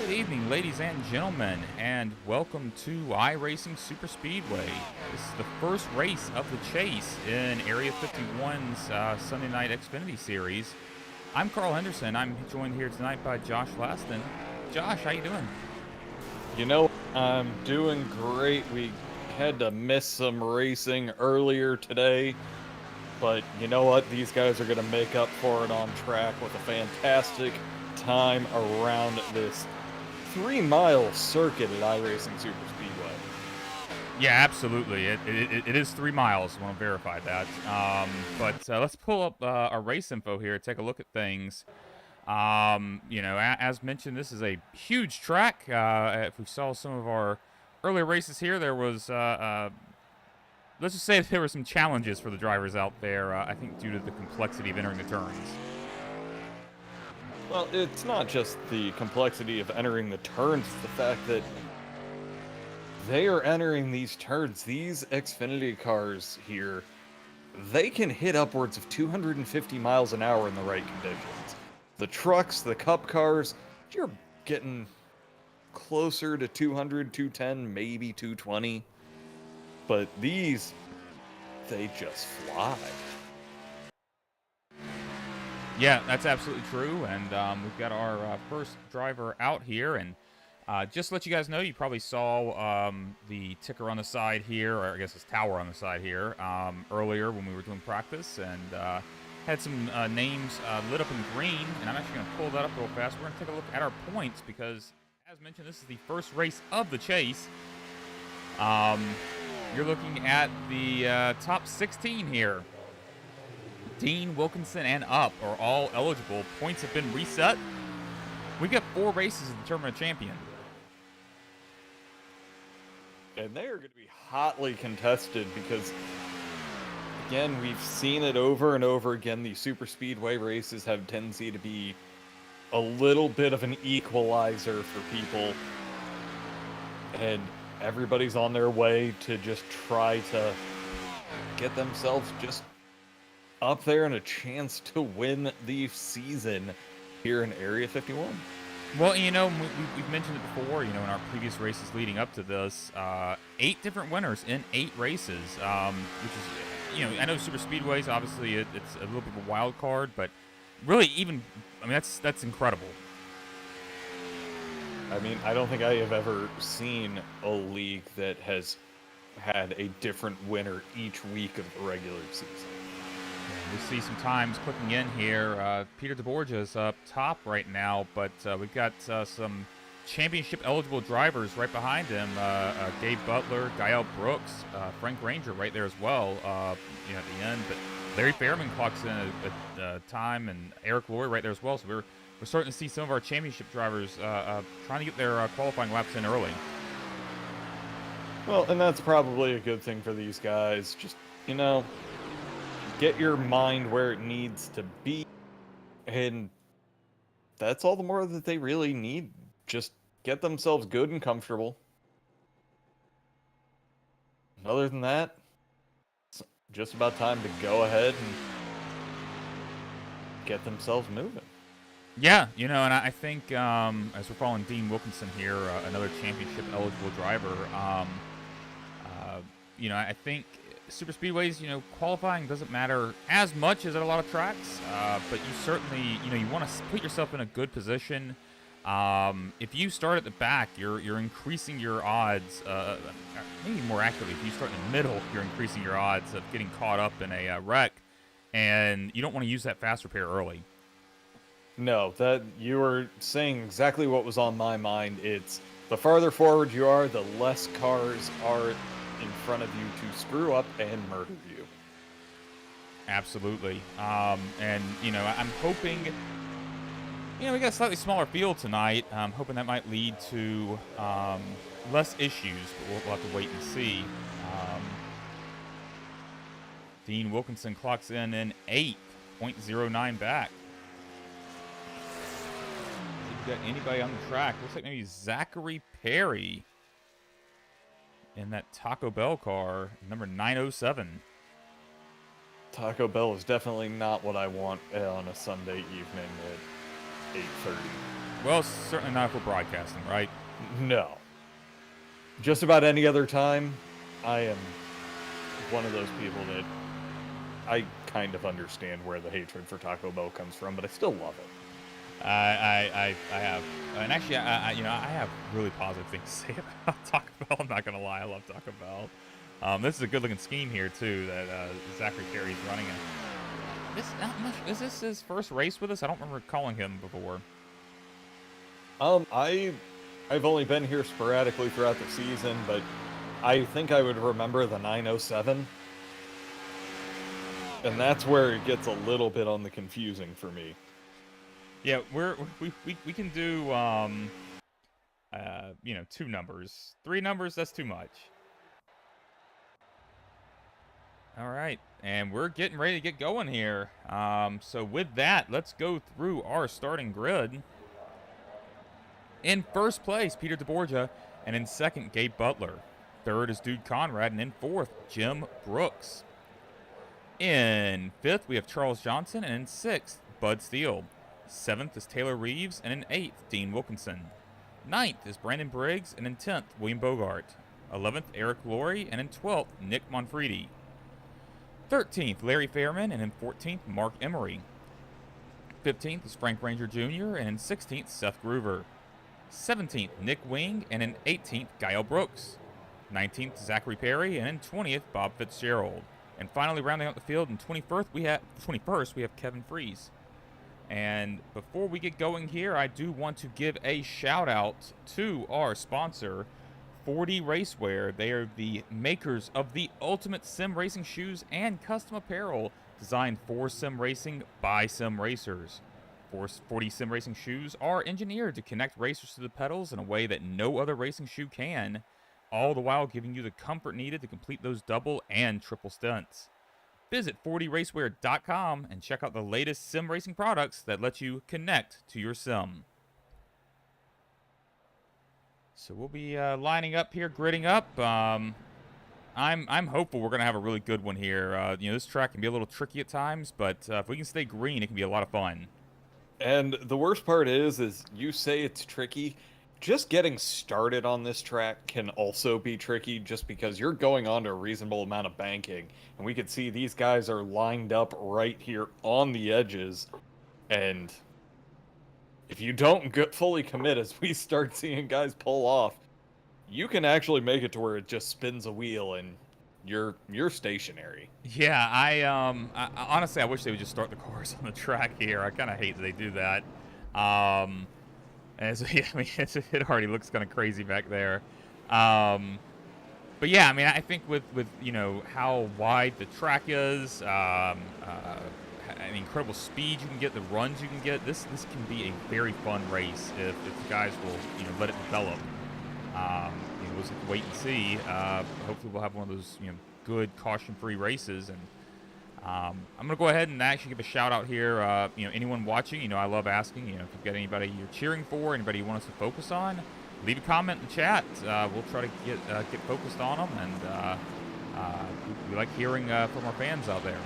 Good evening, ladies and gentlemen, and welcome to iRacing Superspeedway. This is the first race of the chase in Area 51's Sunday Night Xfinity Series. I'm Carl Henderson. I'm joined here tonight by Josh Laston. Josh, how you doing? You know, I'm doing great. We had to miss some racing earlier today, but you know what? These guys are going to make up for it on track with a fantastic time around this 3-mile circuit at iRacing Superspeedway. Yeah, absolutely. It is 3 miles. I want to verify that. But let's pull up our race info here, take a look at things. As mentioned, this is a huge track. If we saw some of our earlier races here, there was, let's just say there were some challenges for the drivers out there, I think due to the complexity of entering the turns. Well, it's not just the complexity of entering the turns, it's the fact that they are entering these turns. These Xfinity cars here, they can hit upwards of 250 miles an hour in the right conditions. The trucks, the cup cars, you're getting closer to 200, 210, maybe 220. But these, they just fly. Yeah, that's absolutely true. And we've got our first driver out here. And just to let you guys know, you probably saw the ticker on the side here, or I guess it's tower on the side here, earlier when we were doing practice. And had some names lit up in green. And I'm actually going to pull that up real fast. We're going to take a look at our points because, as mentioned, this is the first race of the chase. You're looking at the top 16 here. Dean, Wilkinson, and up are all eligible. Points have been reset. We've got 4 races to determine a champion. And they are going to be hotly contested because, again, we've seen it over and over again. These super speedway races have a tendency to be a little bit of an equalizer for people. And everybody's on their way to just try to get themselves just up there and a chance to win the season here in Area 51. Well, we've mentioned it before, in our previous races leading up to this. 8 different winners in 8 races, which is, I know super speedways, obviously it's a little bit of a wild card, but really that's incredible. I mean, I don't think I have ever seen a league that has had a different winner each week of the regular season. We see some times clicking in here. Peter DeBorgia is up top right now, but we've got some championship-eligible drivers right behind him. Gabe Butler, Gael Brooks, Frank Ranger right there as well at the end. But Larry Fairman clocks in at time, and Eric Laurie right there as well. So we're starting to see some of our championship drivers trying to get their qualifying laps in early. Well, and that's probably a good thing for these guys. Just, get your mind where it needs to be, and that's all the more that they really need. Just get themselves good and comfortable. Other than that, it's just about time to go ahead and get themselves moving. Yeah, and I think as we're following Dean Wilkinson here, another championship-eligible driver, I think super speedways, qualifying doesn't matter as much as at a lot of tracks, but you certainly, you want to put yourself in a good position. If you start at the back, you're increasing your odds. Maybe more accurately, if you start in the middle, you're increasing your odds of getting caught up in a wreck, and you don't want to use that fast repair early. No, that you were saying exactly what was on my mind. It's the farther forward you are, the less cars are in front of you to screw up and murder you. Absolutely. And, I'm hoping, we got a slightly smaller field tonight. I'm hoping that might lead to less issues, but we'll have to wait and see. Dean Wilkinson clocks in 8.09 back. See if we got anybody on the track. Looks like maybe Zachary Perry in that Taco Bell car, number 907. Taco Bell is definitely not what I want on a Sunday evening at 8:30. Well, certainly not for broadcasting, right? No. Just about any other time, I am one of those people that I kind of understand where the hatred for Taco Bell comes from, but I still love it. I have, and actually, I have really positive things to say about Taco Bell. I'm not gonna lie, I love Taco Bell. This is a good-looking scheme here too that Zachary Carey's running. Is this his first race with us? I don't remember calling him before. I've only been here sporadically throughout the season, but I think I would remember the 907. And that's where it gets a little bit on the confusing for me. Yeah, we can do 2 numbers. 3 numbers, that's too much. All right, and we're getting ready to get going here. So with that, let's go through our starting grid. In first place, Peter DeBorgia, and in second, Gabe Butler. Third is Dude Conrad, and in fourth, Jim Brooks. In fifth, we have Charles Johnson, and in sixth, Bud Steele. Seventh is Taylor Reeves, and in eighth, Dean Wilkinson. Ninth is Brandon Briggs, and in 10th, William Bogart. 11th, Eric Laurie, and in 12th, Nick Monfredi. 13th, Larry Fairman, and in 14th, Mark Emery. 15th is Frank Ranger Jr., and in 16th, Seth Groover. 17th, Nick Wing, and in 18th, Gail Brooks. 19th, Zachary Perry, and in 20th, Bob Fitzgerald. And finally, rounding out the field in 21st, we have Kevin Freeze. And before we get going here, I do want to give a shout out to our sponsor, 40 Racewear. They are the makers of the ultimate sim racing shoes and custom apparel designed for sim racing by sim racers. 40 sim racing shoes are engineered to connect racers to the pedals in a way that no other racing shoe can, all the while giving you the comfort needed to complete those double and triple stunts. Visit 40racewear.com and check out the latest sim racing products that let you connect to your sim. So we'll be lining up here, gridding up. I'm hopeful we're going to have a really good one here. This track can be a little tricky at times, but if we can stay green, it can be a lot of fun. And the worst part is you say it's tricky. Just getting started on this track can also be tricky just because you're going on to a reasonable amount of banking. And we can see these guys are lined up right here on the edges. And if you don't fully commit as we start seeing guys pull off, you can actually make it to where it just spins a wheel and you're stationary. Yeah, I honestly, I wish they would just start the cars on the track here. I kind of hate that they do that. And so, yeah, I mean, it already looks kind of crazy back there. But yeah, I mean, I think with how wide the track is, an incredible speed you can get, the runs you can get, this can be a very fun race if the guys will let it develop. We'll just have to wait and see. Hopefully, we'll have one of those good caution-free races. And I'm gonna go ahead and actually give a shout out here. Anyone watching, I love asking. If you've got anybody you're cheering for, anybody you want us to focus on, leave a comment in the chat. We'll try to get focused on them, and we like hearing from our fans out there.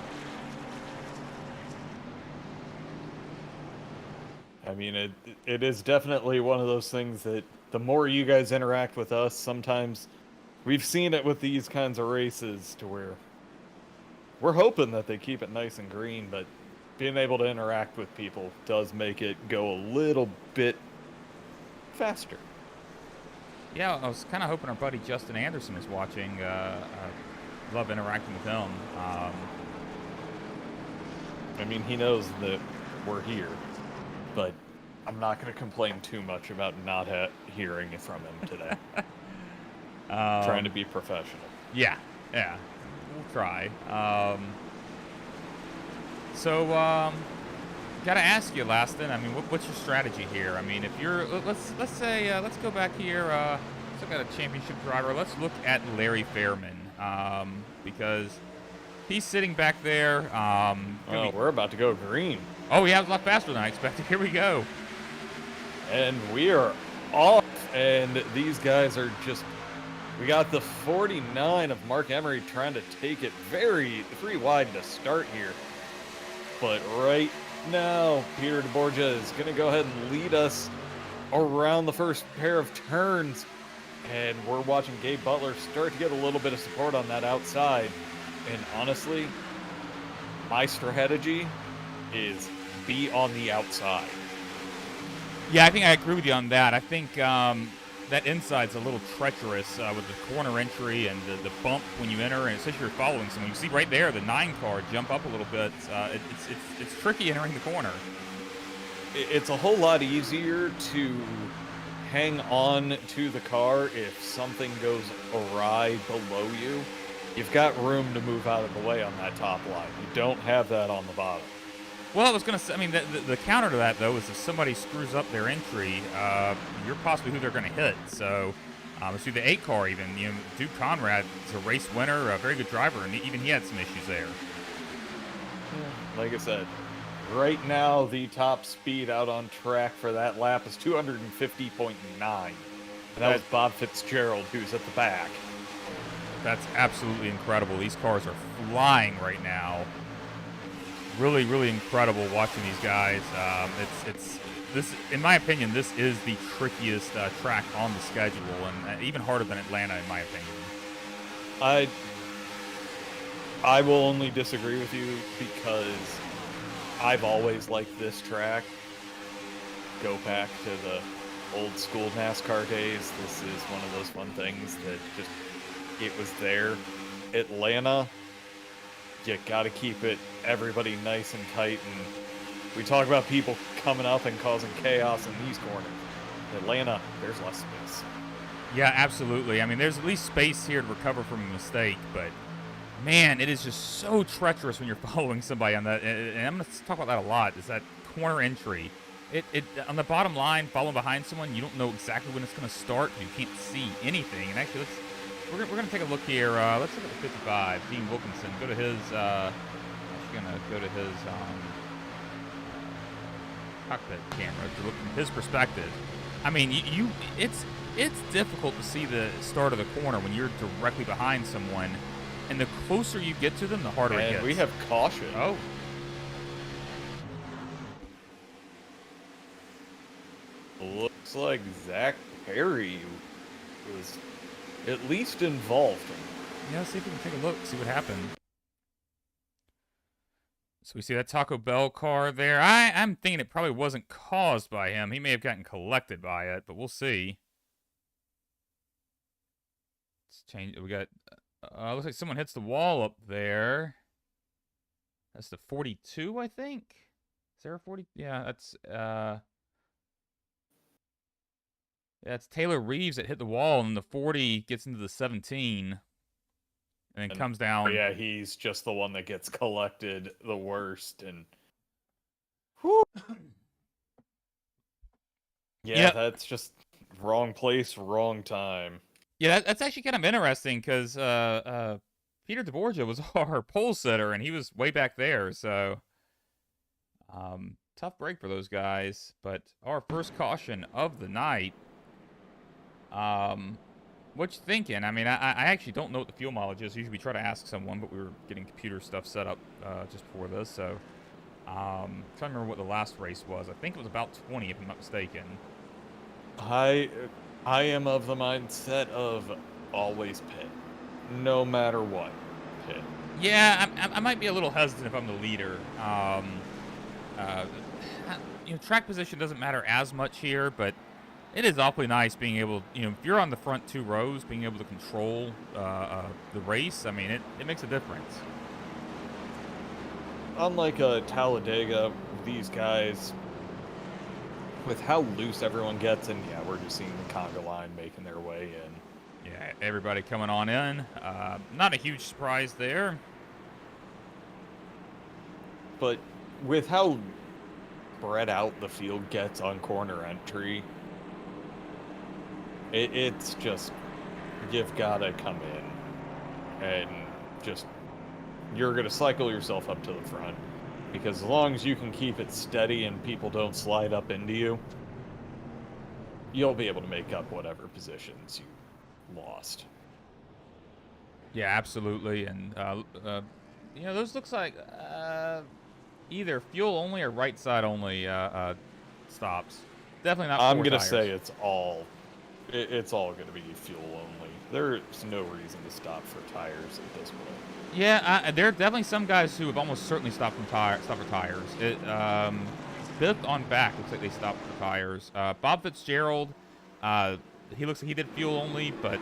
I mean, it is definitely one of those things that the more you guys interact with us, sometimes we've seen it with these kinds of races to where we're hoping that they keep it nice and green, but being able to interact with people does make it go a little bit faster. Yeah, I was kind of hoping our buddy Justin Anderson is watching. Love interacting with him. I mean, he knows that we're here, but I'm not going to complain too much about not hearing from him today. Trying to be professional. Yeah, we'll try. Gotta ask you, Laston. I mean, what's your strategy here? I mean, if you're let's go back here. Let's look at a championship driver. Let's look at Larry Fairman, because he's sitting back there. We're about to go green. Oh yeah, it was a lot faster than I expected. Here we go. And we are off, and these guys are just... We got the 49 of Mark Emery trying to take it three wide to start here. But right now, Peter DeBorgia is going to go ahead and lead us around the first pair of turns, and we're watching Gabe Butler start to get a little bit of support on that outside. And honestly, my strategy is be on the outside. Yeah, I think I agree with you on that. I think that inside's a little treacherous with the corner entry and the bump when you enter, and especially if you're following someone. You see right there the 9 car jump up a little bit. It's tricky entering the corner. It's a whole lot easier to hang on to the car if something goes awry below you. You've got room to move out of the way on that top line. You don't have that on the bottom. Well, I was going to say, I mean, the counter to that, though, is if somebody screws up their entry, you're possibly who they're going to hit. So, let's do the 8 car even. You know, Duke Conrad is a race winner, a very good driver, and even he had some issues there. Like I said, right now the top speed out on track for that lap is 250.9. And that was Bob Fitzgerald, who's at the back. That's absolutely incredible. These cars are flying right now. Really, really incredible watching these guys. It's this, in my opinion, this is the trickiest track on the schedule, and even harder than Atlanta, in my opinion. I will only disagree with you because I've always liked this track. Go back to the old school NASCAR days. This is one of those fun things that just, it was there. Atlanta, you gotta keep everybody nice and tight, and we talk about people coming up and causing chaos in these corners. Atlanta, there's less space. Yeah, absolutely. I mean, there's at least space here to recover from a mistake, but man, it is just so treacherous when you're following somebody on that. And I'm going to talk about that a lot. Is that corner entry? It on the bottom line, following behind someone, you don't know exactly when it's going to start. You can't see anything. And actually, we're going to take a look here. Let's look at the 55. Dean Wilkinson. Go to his. Actually, going to go to his cockpit camera to look from his perspective. I mean, it's difficult to see the start of the corner when you're directly behind someone, and the closer you get to them, the harder it gets. And we have caution. Oh. Looks like Zach Perry was at least involved. Yeah, let's see if we can take a look, see what happened. So we see that Taco Bell car there. I'm thinking it probably wasn't caused by him. He may have gotten collected by it, but we'll see. Let's change. We got. Looks like someone hits the wall up there. That's the 42, I think. Is there a 40? Yeah, that's. Yeah, it's Taylor Reeves that hit the wall, and the 40 gets into the 17. And comes down. Yeah, he's just the one that gets collected the worst. And whew. Yeah, that's just wrong place, wrong time. Yeah, that's actually kind of interesting because Peter DeBorgia was our pole sitter, and he was way back there. So tough break for those guys. But our first caution of the night. What you thinking? I mean, I actually don't know what the fuel mileage is. Usually we try to ask someone, but we were getting computer stuff set up just before this. So, trying to remember what the last race was. I think it was about 20, if I'm not mistaken. I am of the mindset of always pit, no matter what. Pit. Yeah, I might be a little hesitant if I'm the leader. You know, track position doesn't matter as much here, but it is awfully nice being able, you know, if you're on the front 2 rows, being able to control the race. I mean, it makes a difference. Unlike Talladega, these guys, with how loose everyone gets, and yeah, we're just seeing the conga line making their way in. Yeah, everybody coming on in. Not a huge surprise there. But with how spread out the field gets on corner entry, it's just, you've got to come in and just, you're going to cycle yourself up to the front. Because as long as you can keep it steady and people don't slide up into you, you'll be able to make up whatever positions you lost. Yeah, absolutely. And, you know, those looks like either fuel only or right side only stops. Definitely not I'm four gonna tires. say it's all gonna be fuel only. There's no reason to stop for tires at this point. Yeah, there are definitely some guys who have almost certainly stopped for tires. Fifth on back looks like they stopped for tires. Bob Fitzgerald, he looks like he did fuel only, but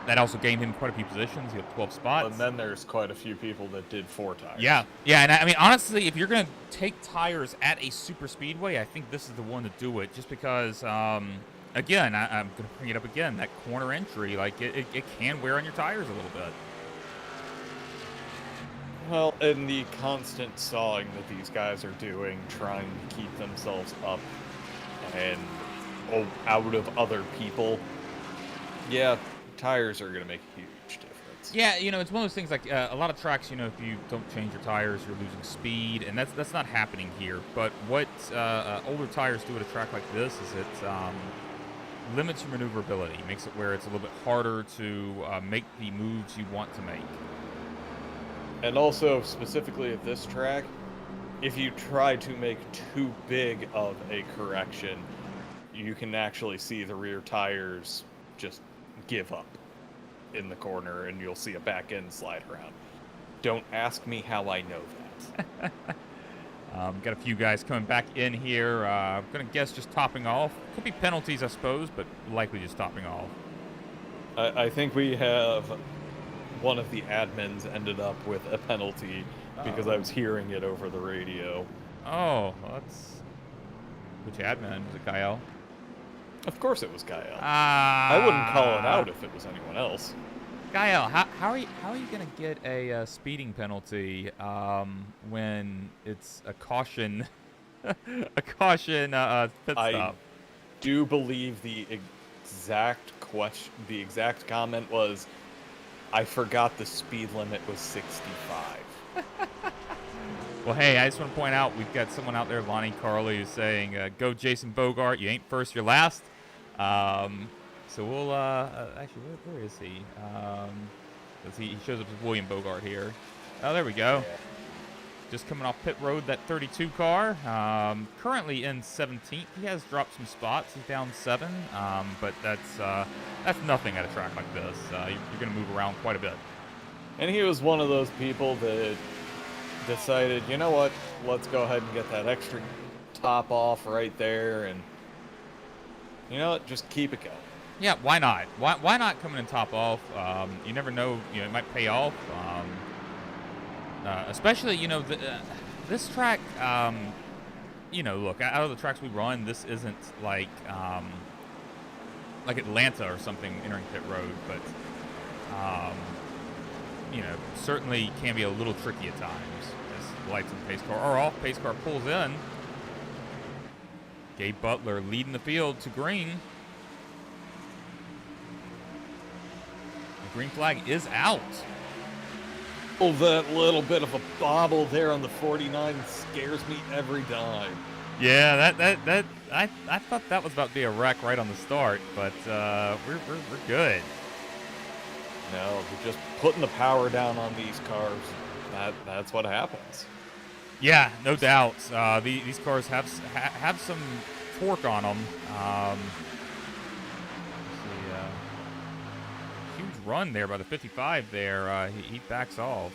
that also gained him quite a few positions. He had 12 spots. And then there's quite a few people that did 4 tires. Yeah, and I mean, honestly, if you're gonna take tires at a super speedway, I think this is the one to do it. Just because, again, I'm gonna bring it up again. That corner entry, like it can wear on your tires a little bit. Well, and the constant sawing that these guys are doing, trying to keep themselves up and out of other people. Yeah, tires are going to make a huge difference. Yeah, it's one of those things like a lot of tracks, if you don't change your tires, you're losing speed, and that's not happening here. But what older tires do at a track like this is it limits your maneuverability, makes it where it's a little bit harder to make the moves you want to make. And also, specifically at this track, if you try to make too big of a correction, you can actually see the rear tires just give up in the corner, and you'll see a back end slide around. Don't ask me how I know that. Got a few guys coming back in here. I'm going to guess just topping off. Could be penalties, I suppose, but likely just topping off. I think we have one of the admins ended up with a penalty because I was hearing it over the radio. Oh, well, that's... Which admin? Was it Gael? Of course it was Gael. I wouldn't call it out if it was anyone else. Gael, how are you going to get a speeding penalty when it's a caution pit stop? I do believe the exact comment was, I forgot the speed limit was 65. Well, hey, I just want to point out we've got someone out there, Lonnie Carley, who's saying, "Go Jason Bogart, you ain't first, you're last." So we'll actually, where is he? He shows up as William Bogart here. Oh, there we go. Yeah. Just coming off pit road, that 32 car. Currently in 17th. He has dropped some spots. He's down 7, but that's nothing at a track like this. You're going to move around quite a bit. And he was one of those people that decided, you know what, let's go ahead and get that extra top off right there, and you know what, just keep it going. Yeah, why not? Why not come in and top off? You never know, it might pay off. Especially, this track, look, out of the tracks we run, this isn't like Atlanta or something entering pit road, but, certainly can be a little tricky at times as the lights on the pace car are off. Pace car pulls in. Gabe Butler leading the field to green. The green flag is out. Oh, that little bit of a bobble there on the 49 scares me every time. Yeah, I thought that was about to be a wreck right on the start, but we're good. No, we're just putting the power down on these cars. That's what happens. Yeah, no doubt. These cars have some torque on them. Huge run there by the 55 there. He backs off.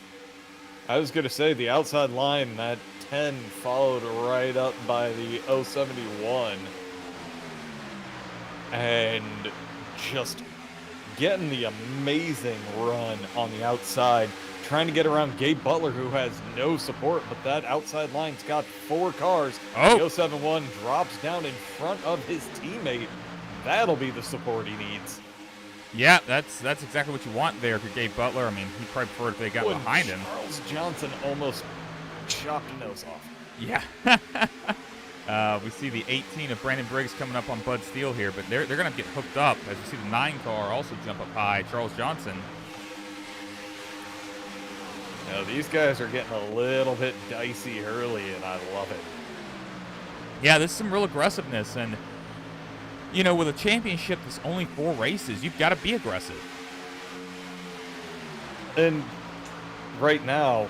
I was going to say, the outside line, that 10 followed right up by the 071. And just getting the amazing run on the outside, trying to get around Gabe Butler, who has no support, but that outside line's got 4 cars. Oh. The 071 drops down in front of his teammate. That'll be the support he needs. Yeah, that's exactly what you want there for Gabe Butler. I mean, he probably preferred if they got behind him. Charles Johnson almost chopped a nose off. Yeah. We see the 18 of Brandon Briggs coming up on Bud Steele here, but they're going to get hooked up as we see the 9 car also jump up high. Charles Johnson. Now, these guys are getting a little bit dicey early, and I love it. Yeah, this is some real aggressiveness, and with a championship that's only 4 races, you've got to be aggressive. And right now,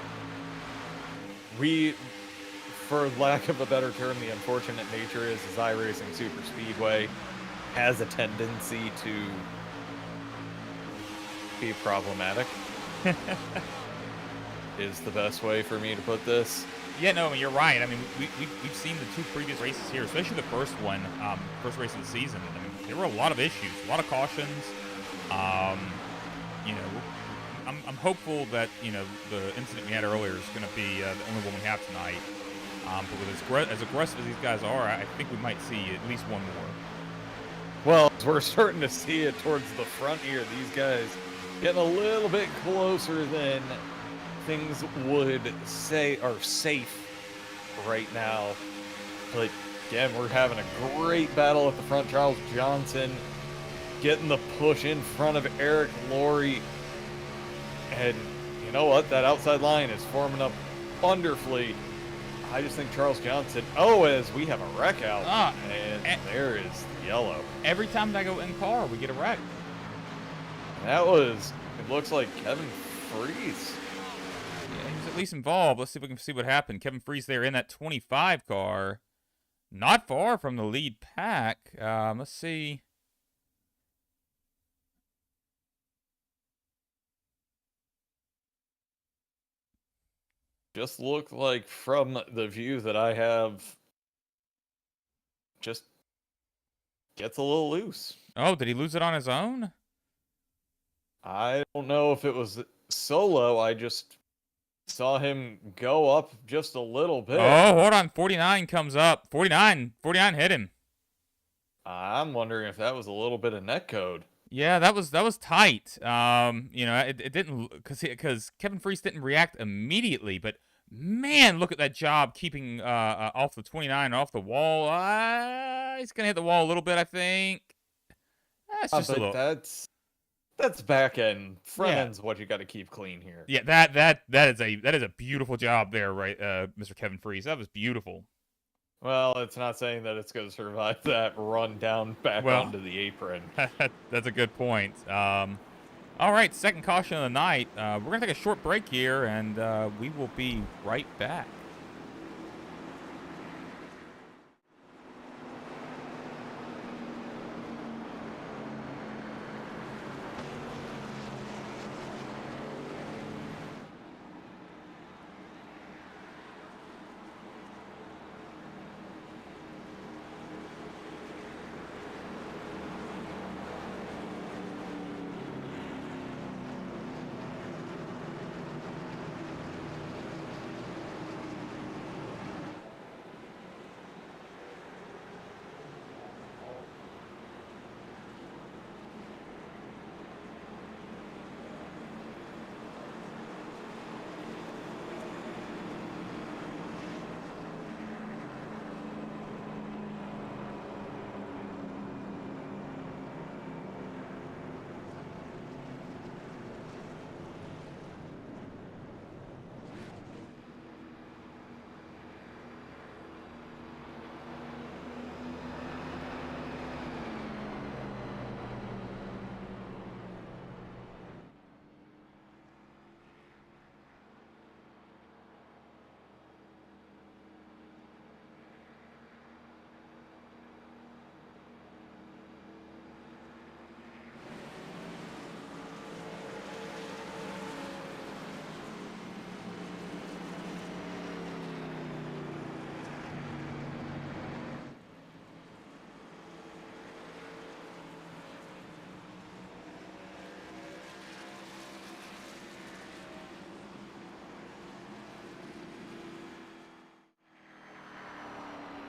for lack of a better term, the unfortunate nature is iRacing Superspeedway has a tendency to be problematic. Is the best way for me to put this. Yeah, no, I mean, you're right. I mean, we've seen the 2 previous races here, especially the first one, first race of the season. I mean, there were a lot of issues, a lot of cautions. You know, I'm hopeful that, you know, the incident we had earlier is going to be the only one we have tonight. But with as aggressive as these guys are, I think we might see at least one more. Well, we're starting to see it towards the front here. These guys getting a little bit closer than things would say are safe right now. But again, we're having a great battle at the front. Charles Johnson getting the push in front of Eric Laurie. And you know what? That outside line is forming up wonderfully. I just think Charles Johnson, as we have a wreck out. And there is yellow. Every time I go in car, we get a wreck. That was, it looks like Kevin Freeze. Yeah, he was at least involved. Let's see if we can see what happened. Kevin Freeze there in that 25 car. Not far from the lead pack. Let's see. Just look like from the view that I have, just gets a little loose. Oh, did he lose it on his own? I don't know if it was solo. I just saw him go up just a little bit. Oh, hold on. 49 comes up. 49 hit him. I'm wondering if that was a little bit of netcode. Yeah, that was tight. You know, it didn't, because Kevin Freese didn't react immediately, but man, look at that job keeping off the 29 off the wall. He's gonna hit the wall a little bit, I think. That's just a little. That's back end. Front end's what you got to keep clean here. Yeah, that is a beautiful job there, right, Mr. Kevin Freese. That was beautiful. Well, it's not saying that it's going to survive that run down back onto the apron. That's a good point. All right, second caution of the night. We're going to take a short break here, and we will be right back.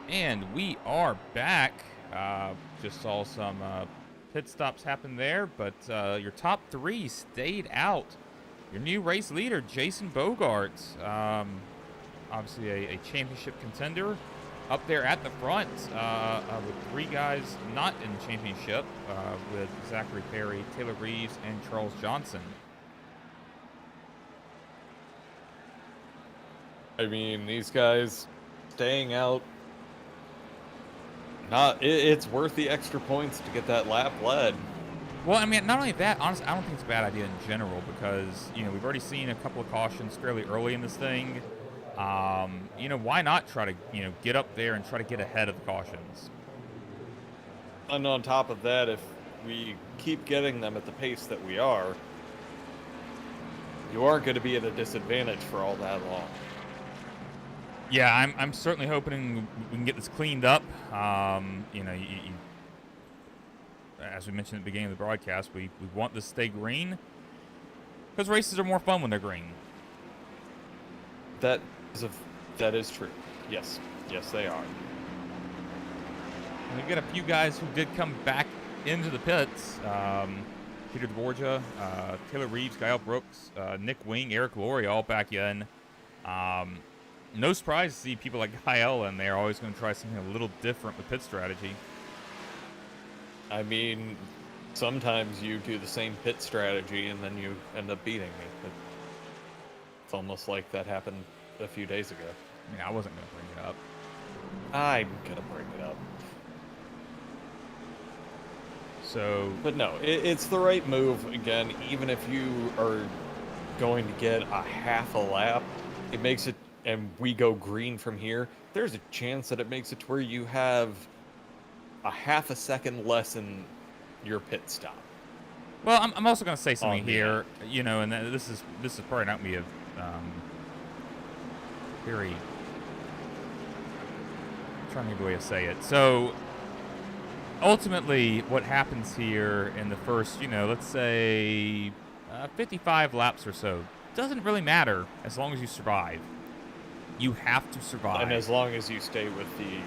And we are back. Just saw some pit stops happen there, but your top 3 stayed out. Your new race leader, Jason Bogarts, obviously a championship contender, up there at the front with 3 guys not in the championship, with Zachary Perry, Taylor Reeves, and Charles Johnson. I mean, these guys staying out, it's worth the extra points to get that lap led. Well, I mean, not only that, honestly, I don't think it's a bad idea in general because, you know, we've already seen a couple of cautions fairly early in this thing. why not try to, get up there and try to get ahead of the cautions? And on top of that, if we keep getting them at the pace that we are, you aren't going to be at a disadvantage for all that long. Yeah, I'm certainly hoping we can get this cleaned up. As we mentioned at the beginning of the broadcast, we want this to stay green because races are more fun when they're green. That is true. Yes, they are. And we've got a few guys who did come back into the pits. Peter DeBorgia, Taylor Reeves, Kyle Brooks, Nick Wing, Eric Laurie all back in. No surprise to see people like Kyle in there, always going to try something a little different with pit strategy. I mean, sometimes you do the same pit strategy and then you end up beating me. It's almost like that happened a few days ago. I mean, I wasn't going to bring it up. I'm going to bring it up. So, but no, it's the right move. Again, even if you are going to get a half a lap, it makes it, and we go green from here, there's a chance that it makes it to where you have a half a second less in your pit stop. Well, I'm also going to say something here, and this is probably not me a very, I'm trying to think of a way to say it. So, ultimately, what happens here in the first, let's say 55 laps or so, doesn't really matter as long as you survive. You have to survive. And as long as you stay with the lead.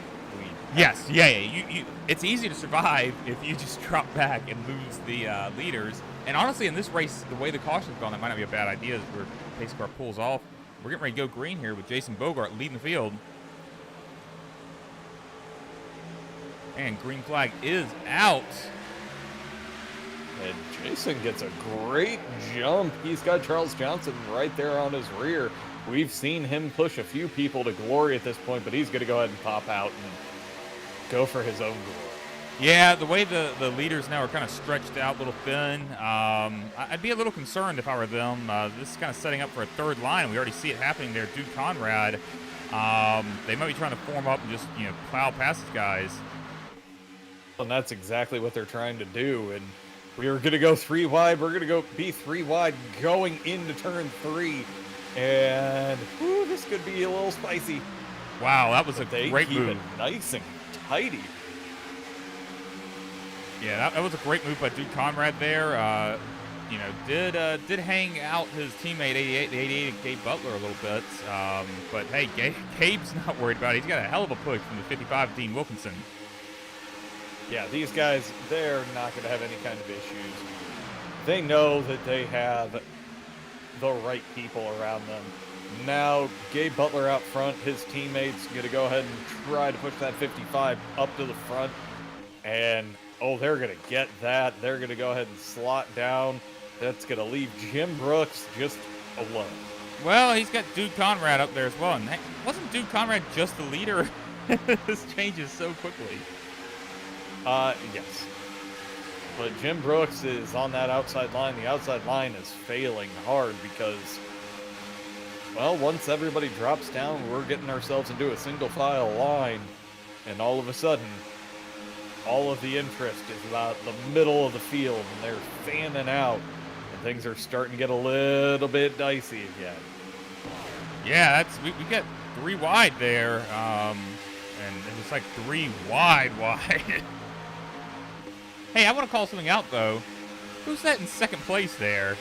Yes, yeah. It's easy to survive if you just drop back and lose the leaders. And honestly, in this race, the way the caution's gone, that might not be a bad idea as where pace car pulls off. We're getting ready to go green here with Jason Bogart leading the field. And green flag is out. And Jason gets a great jump. He's got Charles Johnson right there on his rear. We've seen him push a few people to glory at this point, but he's going to go ahead and pop out and go for his own glory. Yeah, the way the leaders now are kind of stretched out, a little thin, I'd be a little concerned if I were them. This is kind of setting up for a third line. We already see it happening there. Dude Conrad, they might be trying to form up and just, plow past these guys. And that's exactly what they're trying to do. And we were going to go 3 wide. We're going to go be 3 wide going into turn 3. And this could be a little spicy. Wow, that was a they great keep move. It nice and tidy. Yeah, that was a great move by Dude Conrad there. Did hang out his teammate the 88 Gabe Butler a little bit. But hey, Gabe's not worried about it. He's got a hell of a push from the 55 Dean Wilkinson. Yeah, these guys, they're not going to have any kind of issues. They know that they have the right people around them. Now, Gabe Butler out front, his teammates going to go ahead and try to push that 55 up to the front. And, they're going to get that. They're going to go ahead and slot down. That's going to leave Jim Brooks just alone. Well, he's got Dude Conrad up there as well. And wasn't Dude Conrad just the leader? This changes so quickly. Yes. But Jim Brooks is on that outside line. The outside line is failing hard because, well, once everybody drops down, we're getting ourselves into a single file line. And all of a sudden, all of the interest is about the middle of the field. And they're fanning out. And things are starting to get a little bit dicey again. Yeah, we got 3 wide there. And it's like 3 wide. Hey, I want to call something out, though. Who's that in second place there?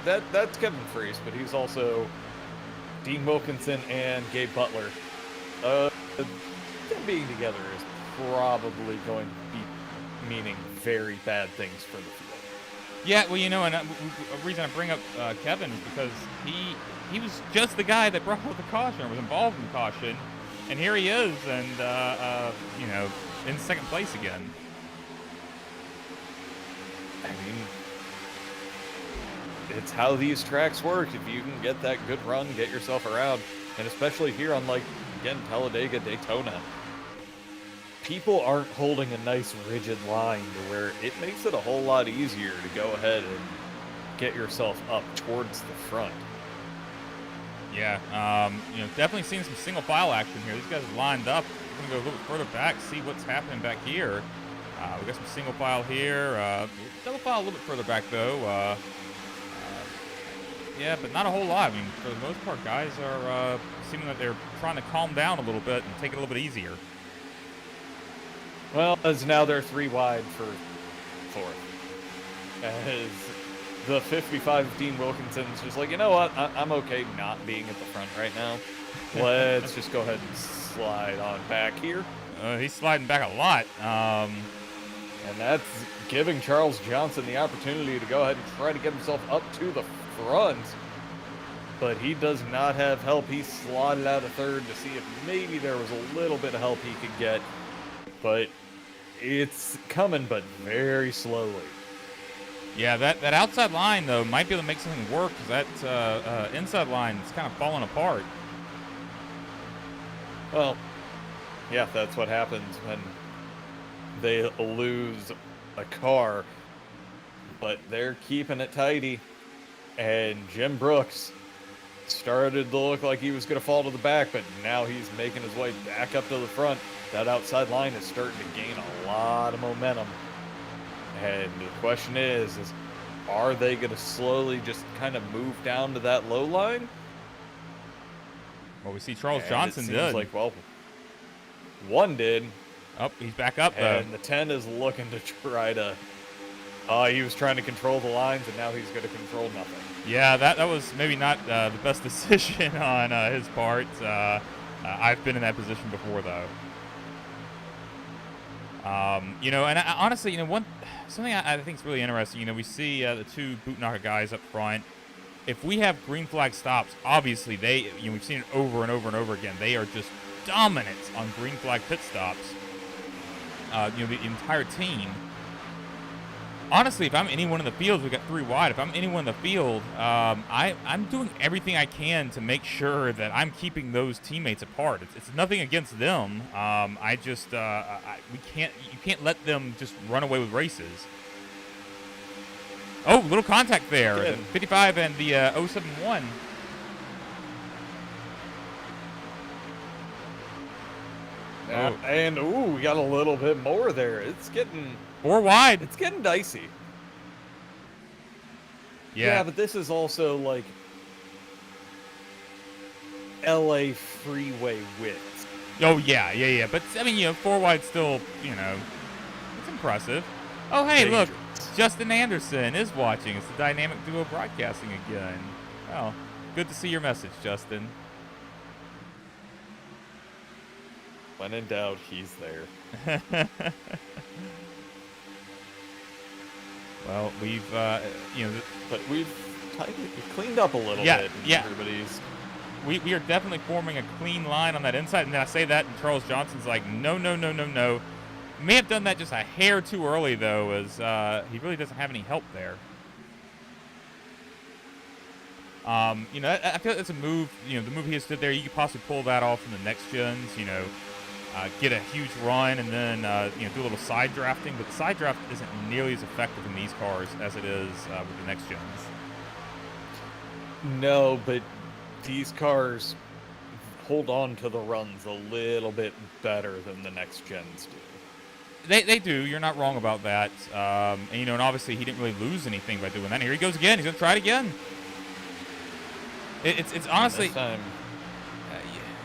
That's Kevin Freese, but he's also Dean Wilkinson and Gabe Butler. Them being together is probably going to be meaning very bad things for the field. Yeah, well, and a reason I bring up Kevin is because he was just the guy that brought the caution, or was involved in the caution, and here he is, and in second place again. I mean, it's how these tracks work. If you can get that good run, get yourself around, and especially here on, again, Talladega, Daytona, people aren't holding a nice rigid line to where it makes it a whole lot easier to go ahead and get yourself up towards the front. Yeah, you know, definitely seeing some single file action here. These guys are lined up. We're gonna go a little bit further back, see what's happening back here. We got some single file here. Double file a little bit further back though. Yeah, but not a whole lot. I mean, for the most part, guys are seeming that they're trying to calm down a little bit and take it a little bit easier. Well, as now they're 3 wide for 4th. As the 55 Dean Wilkinson's just like, you know what? I'm okay not being at the front right now. Let's just go ahead and slide on back here. He's sliding back a lot. And that's giving Charles Johnson the opportunity to go ahead and try to get himself up to the front. But he does not have help. He slotted out of 3rd to see if maybe there was a little bit of help he could get. But it's coming, but very slowly. Yeah, that outside line, though, might be able to make something work, because that inside line is kind of falling apart. Well, yeah, that's what happens when they lose a car. But they're keeping it tidy. And Jim Brooks started to look like he was going to fall to the back, but now he's making his way back up to the front. That outside line is starting to gain a lot of momentum. And the question is are they going to slowly just kind of move down to that low line? Well, we see Charles And Johnson it seems did. like, well, one did. Oh, he's back up, though. And the 10 is looking to try to... he was trying to control the lines, and now he's going to control nothing. Yeah, that was maybe not the best decision on his part. I've been in that position before, though. You know, and honestly, you know, something I think is really interesting. You know, we see the 2 boot knocker guys up front. If we have green flag stops, obviously we've seen it over and over and over again. They are just dominant on green flag pit stops. You know, the entire team. Honestly, if I'm anyone in the field, we got 3 wide. If I'm anyone in the field, I'm doing everything I can to make sure that I'm keeping those teammates apart. It's nothing against them. You can't let them just run away with races. Oh, little contact there. Good. The 55 and the 071. Yeah, and we got a little bit more there. It's getting 4 wide. It's getting dicey. Yeah, but this is also like LA freeway width. Oh, yeah. But, I mean, you know, 4 wide still, you know, it's impressive. Oh, hey, look, Justin Anderson is watching. It's the Dynamic Duo Broadcasting again. Well, good to see your message, Justin. When in doubt, he's there. Well, we've, you know... But we've cleaned up a little bit. Yeah. Everybody's... We are definitely forming a clean line on that inside, and then I say that, and Charles Johnson's like, no. May have done that just a hair too early, though, as he really doesn't have any help there. You know, I feel like that's a move, you know, the move he just did there, you could possibly pull that off in the next gens, you know, get a huge run and then, you know, do a little side drafting, but the side draft isn't nearly as effective in these cars as it is with the next gens. No, but these cars hold on to the runs a little bit better than the next gens do. They do. You're not wrong about that. And, you know, and obviously he didn't really lose anything by doing that. And here he goes again. He's going to try it again. It's honestly... This time.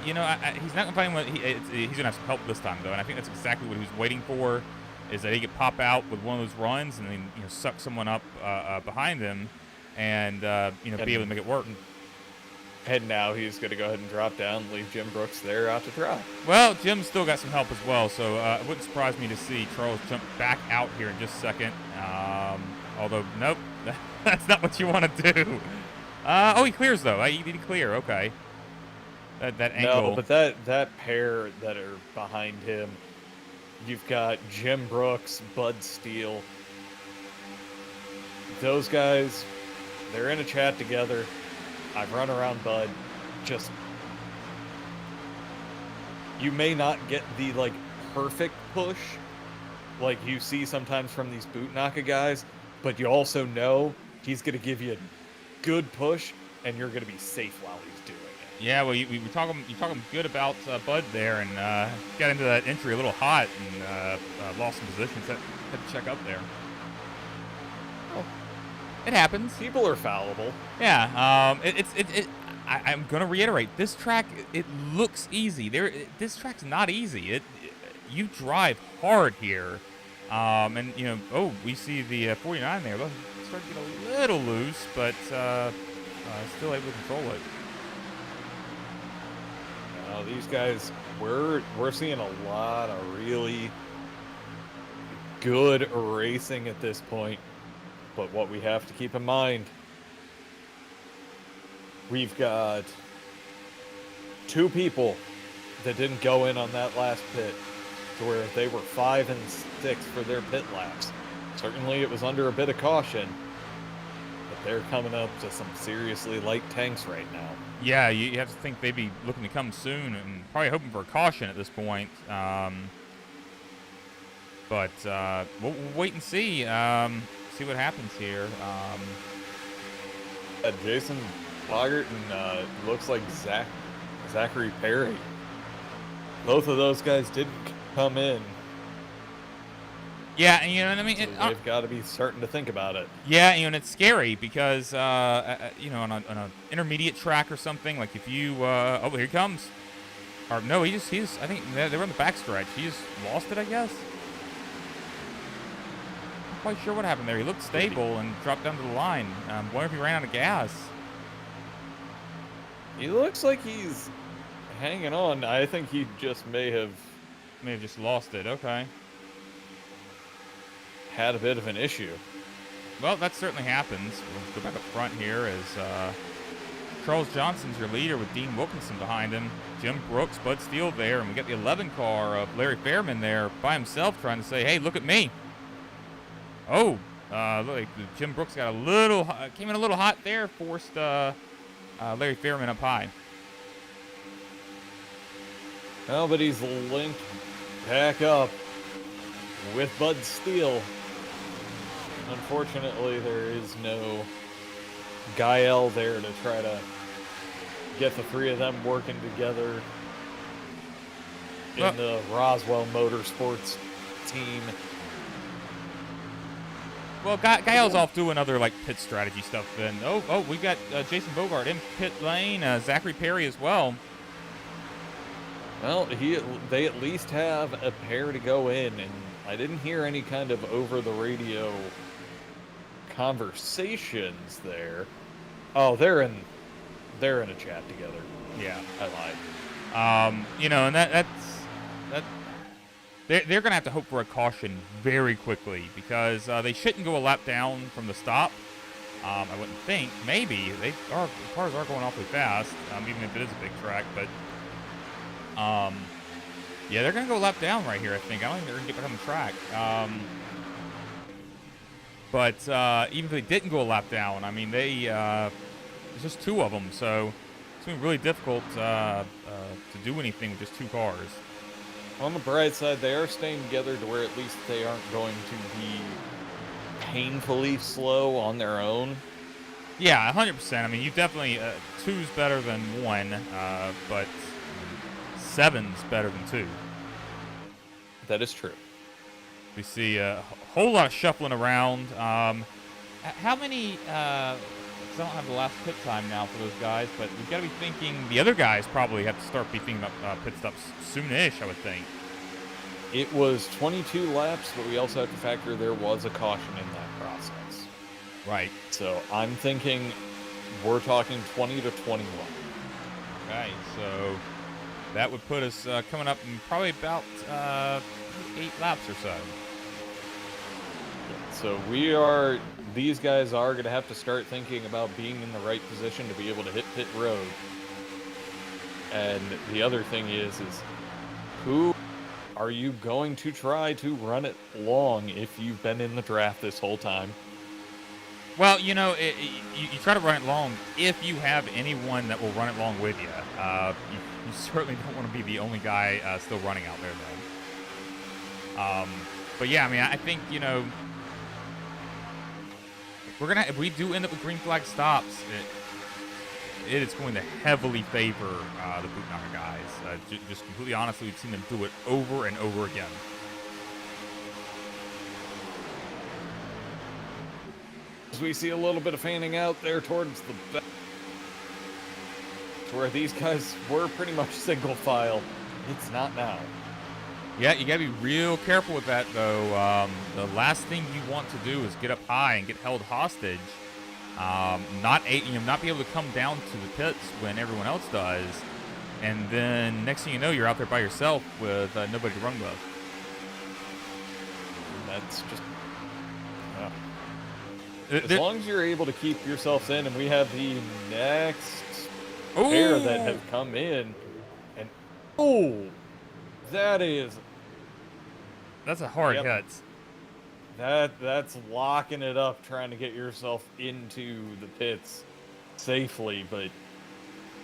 You know, he's not going to find what... He's going to have some help this time, though. And I think that's exactly what he was waiting for, is that he could pop out with one of those runs and then, you know, suck someone up behind him and, you know, be able to make it work. And now he's going to go ahead and drop down, leave Jim Brooks there out to dry. Well, Jim's still got some help as well, so it wouldn't surprise me to see Charles jump back out here in just a second. Although, nope, that's not what you want to do. Oh, he clears, though. He did clear, okay. That angle. No, but that pair that are behind him, you've got Jim Brooks, Bud Steele. Those guys, they're in a chat together. I've run around Bud. Just, you may not get the, like, perfect push like you see sometimes from these boot knocker guys, but you also know he's going to give you a good push, and you're going to be safe while he's doing it. Yeah, well, you were talking good about Bud there, and got into that entry a little hot and lost some positions. Had to check up there. Well, It happens. people are fallible. Yeah. I'm gonna reiterate. This track, it looks easy. This track's not easy. You drive hard here, and you know. Oh, we see the 49 there. Look, it's starting to get a little loose, but still able to control it. These guys, we're seeing a lot of really good racing at this point. But what we have to keep in mind, we've got 2 people that didn't go in on that last pit, to where they were 5 and 6 for their pit laps. Certainly it was under a bit of caution, but they're coming up to some seriously light tanks right now. Yeah, you have to think they'd be looking to come soon and probably hoping for a caution at this point. But we'll wait and see. See what happens here. Jason Boggart and looks like Zachary Perry. Both of those guys didn't come in. Yeah, and you know what I mean. So they've got to be starting to think about it. Yeah, you know, and it's scary because you know, on an intermediate track or something, like if you oh, here he comes. Or no, he's I think they were on the backstretch. He just lost it, I guess. Not quite sure what happened there. He looked stable and dropped down to the line. Wonder if he ran out of gas. He looks like he's hanging on. I think he just may have just lost it. Okay. Had a bit of an issue. Well, that certainly happens. We'll go back up front here as Charles Johnson's your leader with Dean Wilkinson behind him. Jim Brooks, Bud Steele there, and we got the 11 car of Larry Fairman there by himself trying to say, hey, look at me. Oh, look, Jim Brooks got came in a little hot there, forced Larry Fairman up high. Well, but he's linked back up with Bud Steele. Unfortunately, there is no Gael there to try to get the 3 of them working together in the Roswell Motorsports team. Well, Gael's off doing other like pit strategy stuff. Then we got Jason Bogart in pit lane, Zachary Perry as well. Well, they at least have a pair to go in, and I didn't hear any kind of over-the-radio conversations there. Oh, they're in a chat together. Yeah, I lied. You know, and that's they're gonna have to hope for a caution very quickly because they shouldn't go a lap down from the stop. I wouldn't think. Maybe the cars are going awfully fast, even if it is a big track. But yeah, they're gonna go a lap down right here. I think. I don't think they're gonna get back on the track. But even if they didn't go a lap down, I mean, there's just 2 of them, so it's gonna be really difficult to do anything with just 2 cars. On the bright side, they are staying together to where at least they aren't going to be painfully slow on their own. Yeah, 100%. I mean, you definitely 2's better than 1, but 7's better than 2. That is true. We see a whole lot of shuffling around. How many? Because I don't have the last pit time now for those guys, but we've got to be thinking the other guys probably have to start be thinking about pit stops soonish, I would think. It was 22 laps, but we also have to factor there was a caution in that process. Right. So I'm thinking we're talking 20 to 21. Okay, so that would put us coming up in probably about 8 laps or so. So these guys are going to have to start thinking about being in the right position to be able to hit pit road. And the other thing is who are you going to try to run it long if you've been in the draft this whole time? Well, you know, you try to run it long if you have anyone that will run it long with you. You certainly don't want to be the only guy still running out there, though. But yeah, I mean, I think, you know, if we do end up with green flag stops, it is going to heavily favor the boot knocker guys. Just completely honestly, we've seen them do it over and over again. As we see a little bit of fanning out there towards the back, to where these guys were pretty much single file. It's not now. Yeah, you gotta be real careful with that, though. The last thing you want to do is get up high and get held hostage. Not be able to come down to the pits when everyone else does, and then next thing you know, you're out there by yourself with nobody to run with. That's just. As long as you're able to keep yourselves in, and we have the next pair that have come in, and that's a hard hit. That's locking it up, trying to get yourself into the pits safely, but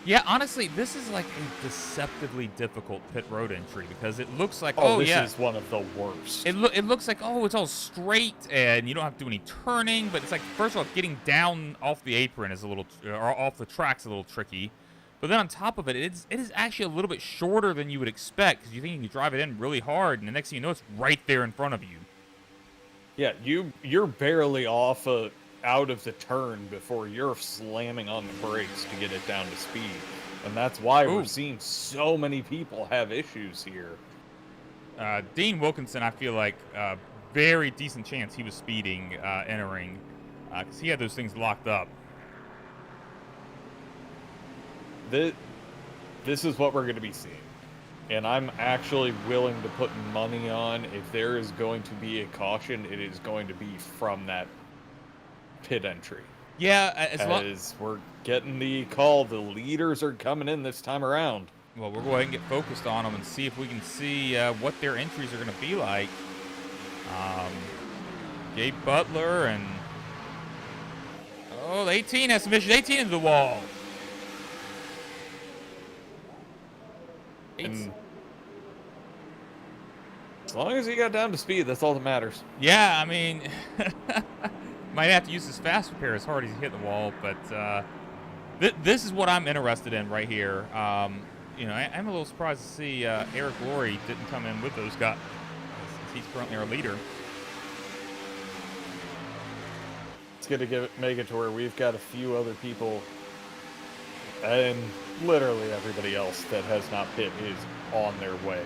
yeah, honestly, this is like a deceptively difficult pit road entry because it looks like this is one of the worst. It looks like it's all straight and you don't have to do any turning, but it's like first of all getting down off the apron is a little or off the track's a little tricky. But then on top of it, it is actually a little bit shorter than you would expect because you think you can drive it in really hard, and the next thing you know, it's right there in front of you. Yeah, you're barely out of the turn before you're slamming on the brakes to get it down to speed. And that's why we're seeing so many people have issues here. Dean Wilkinson, I feel like very decent chance he was speeding entering because he had those things locked up. This is what we're going to be seeing. And I'm actually willing to put money on if there is going to be a caution, it is going to be from that pit entry. Yeah, as we're getting the call, the leaders are coming in this time around. Well, we'll go ahead and get focused on them and see if we can see what their entries are going to be like. Gabe Butler and the 18 has some issues. 18 into the wall. And as long as he got down to speed, that's all that matters. Yeah, I mean, might have to use his fast repair as hard as he hit the wall, but this is what I'm interested in right here. I'm a little surprised to see Eric Laurie didn't come in with those guys. He's currently our leader. It's going to make it to where we've got a few other people, and literally everybody else that has not pit is on their way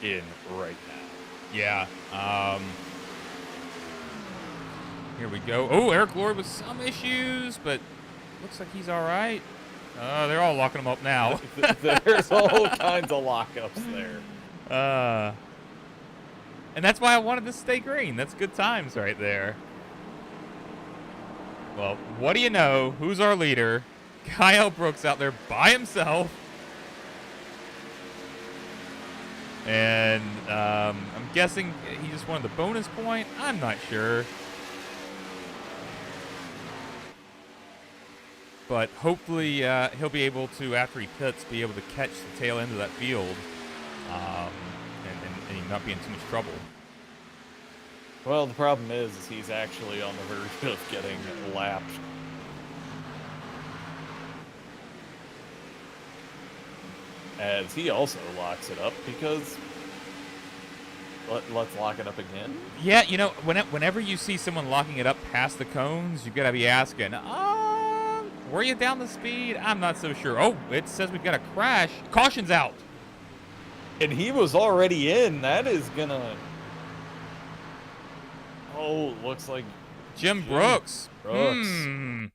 in right now. Yeah. Here we go. Oh, Eric Laurie with some issues, but looks like he's all right. They're all locking him up now. There's all kinds of lockups there. And that's why I wanted to stay green. That's good times right there. Well, what do you know? Who's our leader? Kyle Brooks out there by himself. And I'm guessing he just wanted the bonus point. I'm not sure. But hopefully he'll be able to, after he pits, be able to catch the tail end of that field and not be in too much trouble. Well, the problem is he's actually on the verge of getting lapped. As he also locks it up because let's lock it up again. Yeah, whenever you see someone locking it up past the cones, you've got to be asking, were you down the speed? I'm not so sure. Oh, it says we've got a crash. Caution's out. And he was already in. That is gonna... Oh, looks like... Jim Brooks. That's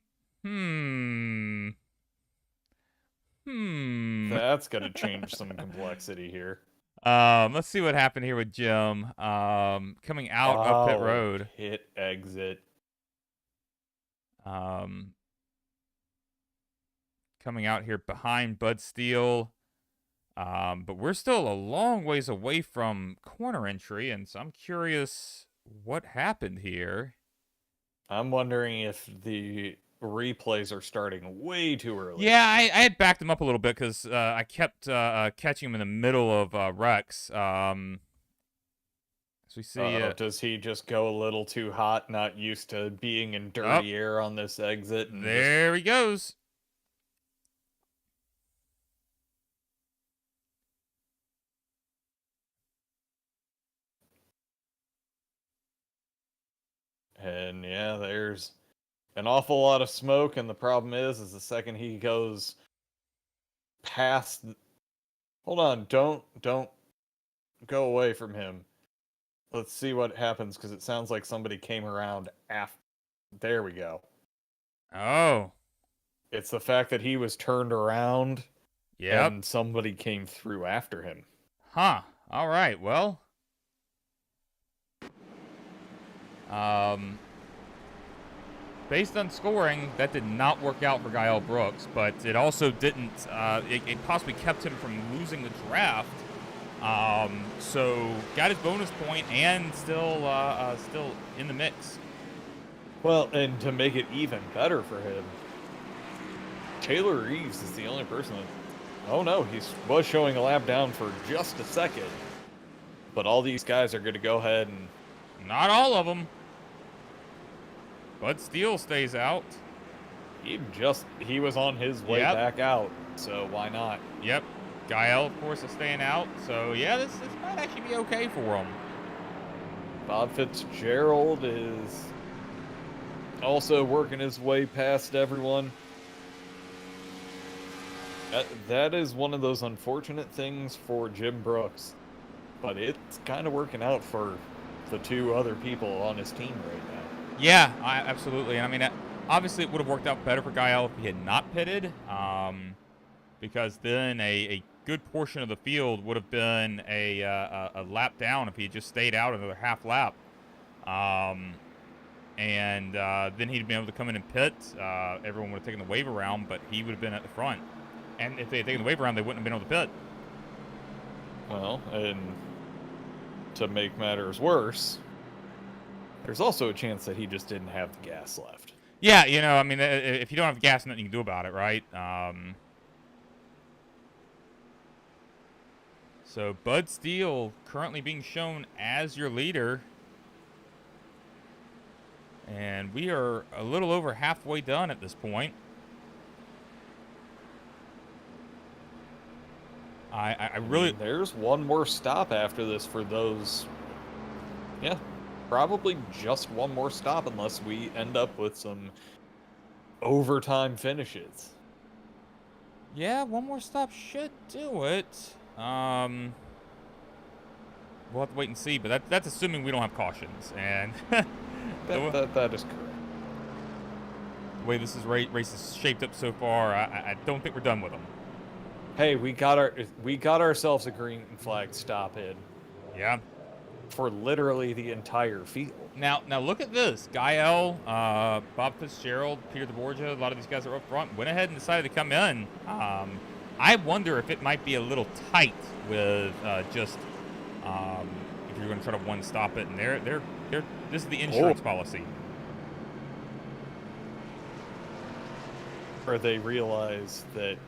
gonna change some complexity here. Let's see what happened here with Jim. Coming out of pit road. Pit exit. Coming out here behind Bud Steele. But we're still a long ways away from corner entry, and so I'm curious what happened here. I'm wondering if the replays are starting way too early. Yeah, I had backed him up a little bit because I kept catching him in the middle of Rex. So we see. Does he just go a little too hot, not used to being in dirty air on this exit? There he goes. And yeah, there's an awful lot of smoke, and the problem is the second he goes past... Hold on, don't go away from him. Let's see what happens, because it sounds like somebody came around after. There we go. Oh. It's the fact that he was turned around Yep. and somebody came through after him. Huh. All right. Well. Based on scoring, that did not work out for Gael Brooks, but it also didn't. It possibly kept him from losing the draft. So got his bonus point and still in the mix. Well, and to make it even better for him, Taylor Reeves is the only person that... Oh no, he was showing a lap down for just a second. But all these guys are going to go ahead and... Not all of them. Bud Steele stays out. He was on his way back out, so why not? Yep. Gael, of course, is staying out. So yeah, this might actually be okay for him. Bob Fitzgerald is also working his way past everyone. That is one of those unfortunate things for Jim Brooks, but it's kind of working out for the two other people on his team right now. Yeah, absolutely. And I mean, obviously it would have worked out better for Gael if he had not pitted, because then a good portion of the field would have been a lap down if he had just stayed out another half lap. And then he'd been able to come in and pit. Everyone would have taken the wave around, but he would have been at the front. And if they had taken the wave around, they wouldn't have been able to pit. Well, and to make matters worse, there's also a chance that he just didn't have the gas left. Yeah, I mean, if you don't have the gas, nothing you can do about it, right? So Bud Steele currently being shown as your leader. And we are a little over halfway done at this point. I really... There's one more stop after this for those... Yeah, probably just one more stop unless we end up with some overtime finishes. Yeah, one more stop should do it. We'll have to wait and see, but that's assuming we don't have cautions. And that is correct. The way this race is shaped up so far, I don't think we're done with them. Hey, we got ourselves a green flag stop in. Yeah. For literally the entire field. Now look at this. Gael, Bob Fitzgerald, Peter DeBorgia, a lot of these guys are up front, went ahead and decided to come in. I wonder if it might be a little tight with just if you're going to try to one stop it, and this is the insurance policy. Or they realize that,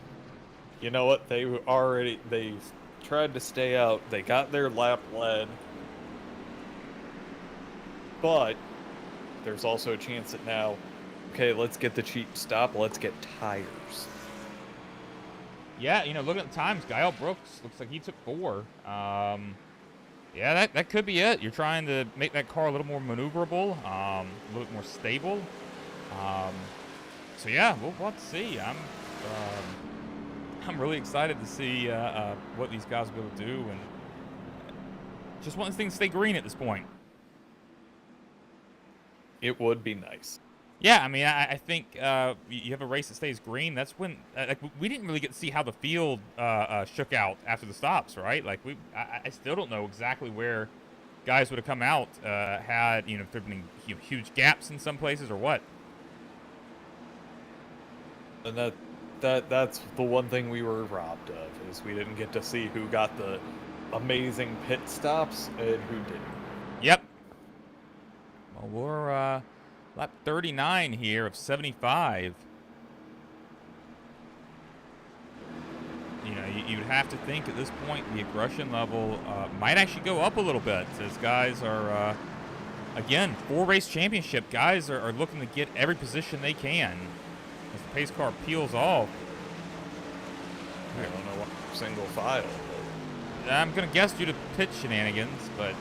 you know what, they tried to stay out, they got their lap led, but there's also a chance that now, okay, let's get the cheap stop, let's get tires. Yeah, looking at the times, Gael Brooks looks like he took 4. Yeah, that could be it. You're trying to make that car a little more maneuverable, a little bit more stable. So yeah, we'll have to see. I'm really excited to see what these guys will be able to do, and just want this thing to stay green at this point. It would be nice. Yeah, I mean, I think you have a race that stays green. That's when we didn't really get to see how the field shook out after the stops, right? Like I still don't know exactly where guys would have come out had if there'd been huge gaps in some places or what. And that's the one thing we were robbed of, is we didn't get to see who got the amazing pit stops and who didn't. Yep. Well, we're lap 39 here of 75. You would have to think at this point the aggression level might actually go up a little bit, as guys are, again, 4-race championship. Guys are looking to get every position they can as the pace car peels off. I don't know what single file. I'm going to guess due to pit shenanigans, but...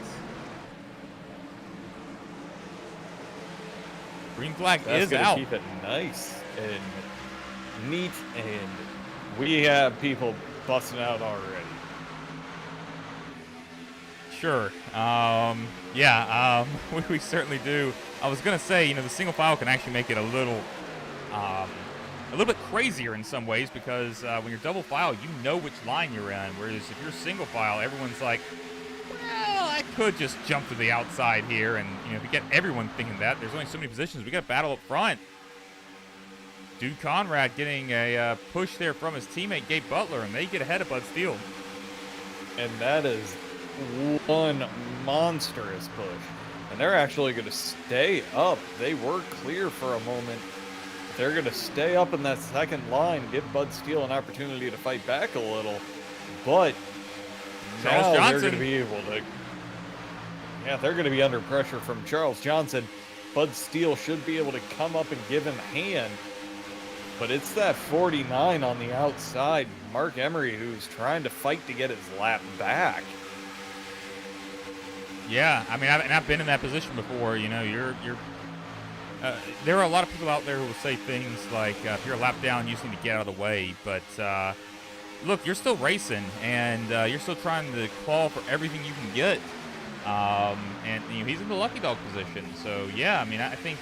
Green flag That's is gonna out. keep it nice and neat, and we have people busting out already. Sure. Yeah, we certainly do. I was going to say, the single file can actually make it a little bit crazier in some ways because when you're double file, you know which line you're in. Whereas if you're single file, everyone's like, well, I could just jump to the outside here. And, if you get everyone thinking that, there's only so many positions. We got to battle up front. Dude Conrad getting a push there from his teammate, Gabe Butler, and they get ahead of Bud Steele. And that is one monstrous push. And they're actually going to stay up. They were clear for a moment. They're going to stay up in that second line, give Bud Steele an opportunity to fight back a little. But now they're going to be able to... Yeah, they're going to be under pressure from Charles Johnson. Bud Steele should be able to come up and give him a hand. But it's that 49 on the outside, Mark Emery, who's trying to fight to get his lap back. Yeah, I mean, I've been in that position before. There are a lot of people out there who will say things like, if you're a lap down, you just need to get out of the way. But look, you're still racing, and you're still trying to claw for everything you can get. And he's in the lucky dog position. So yeah, I mean, I think.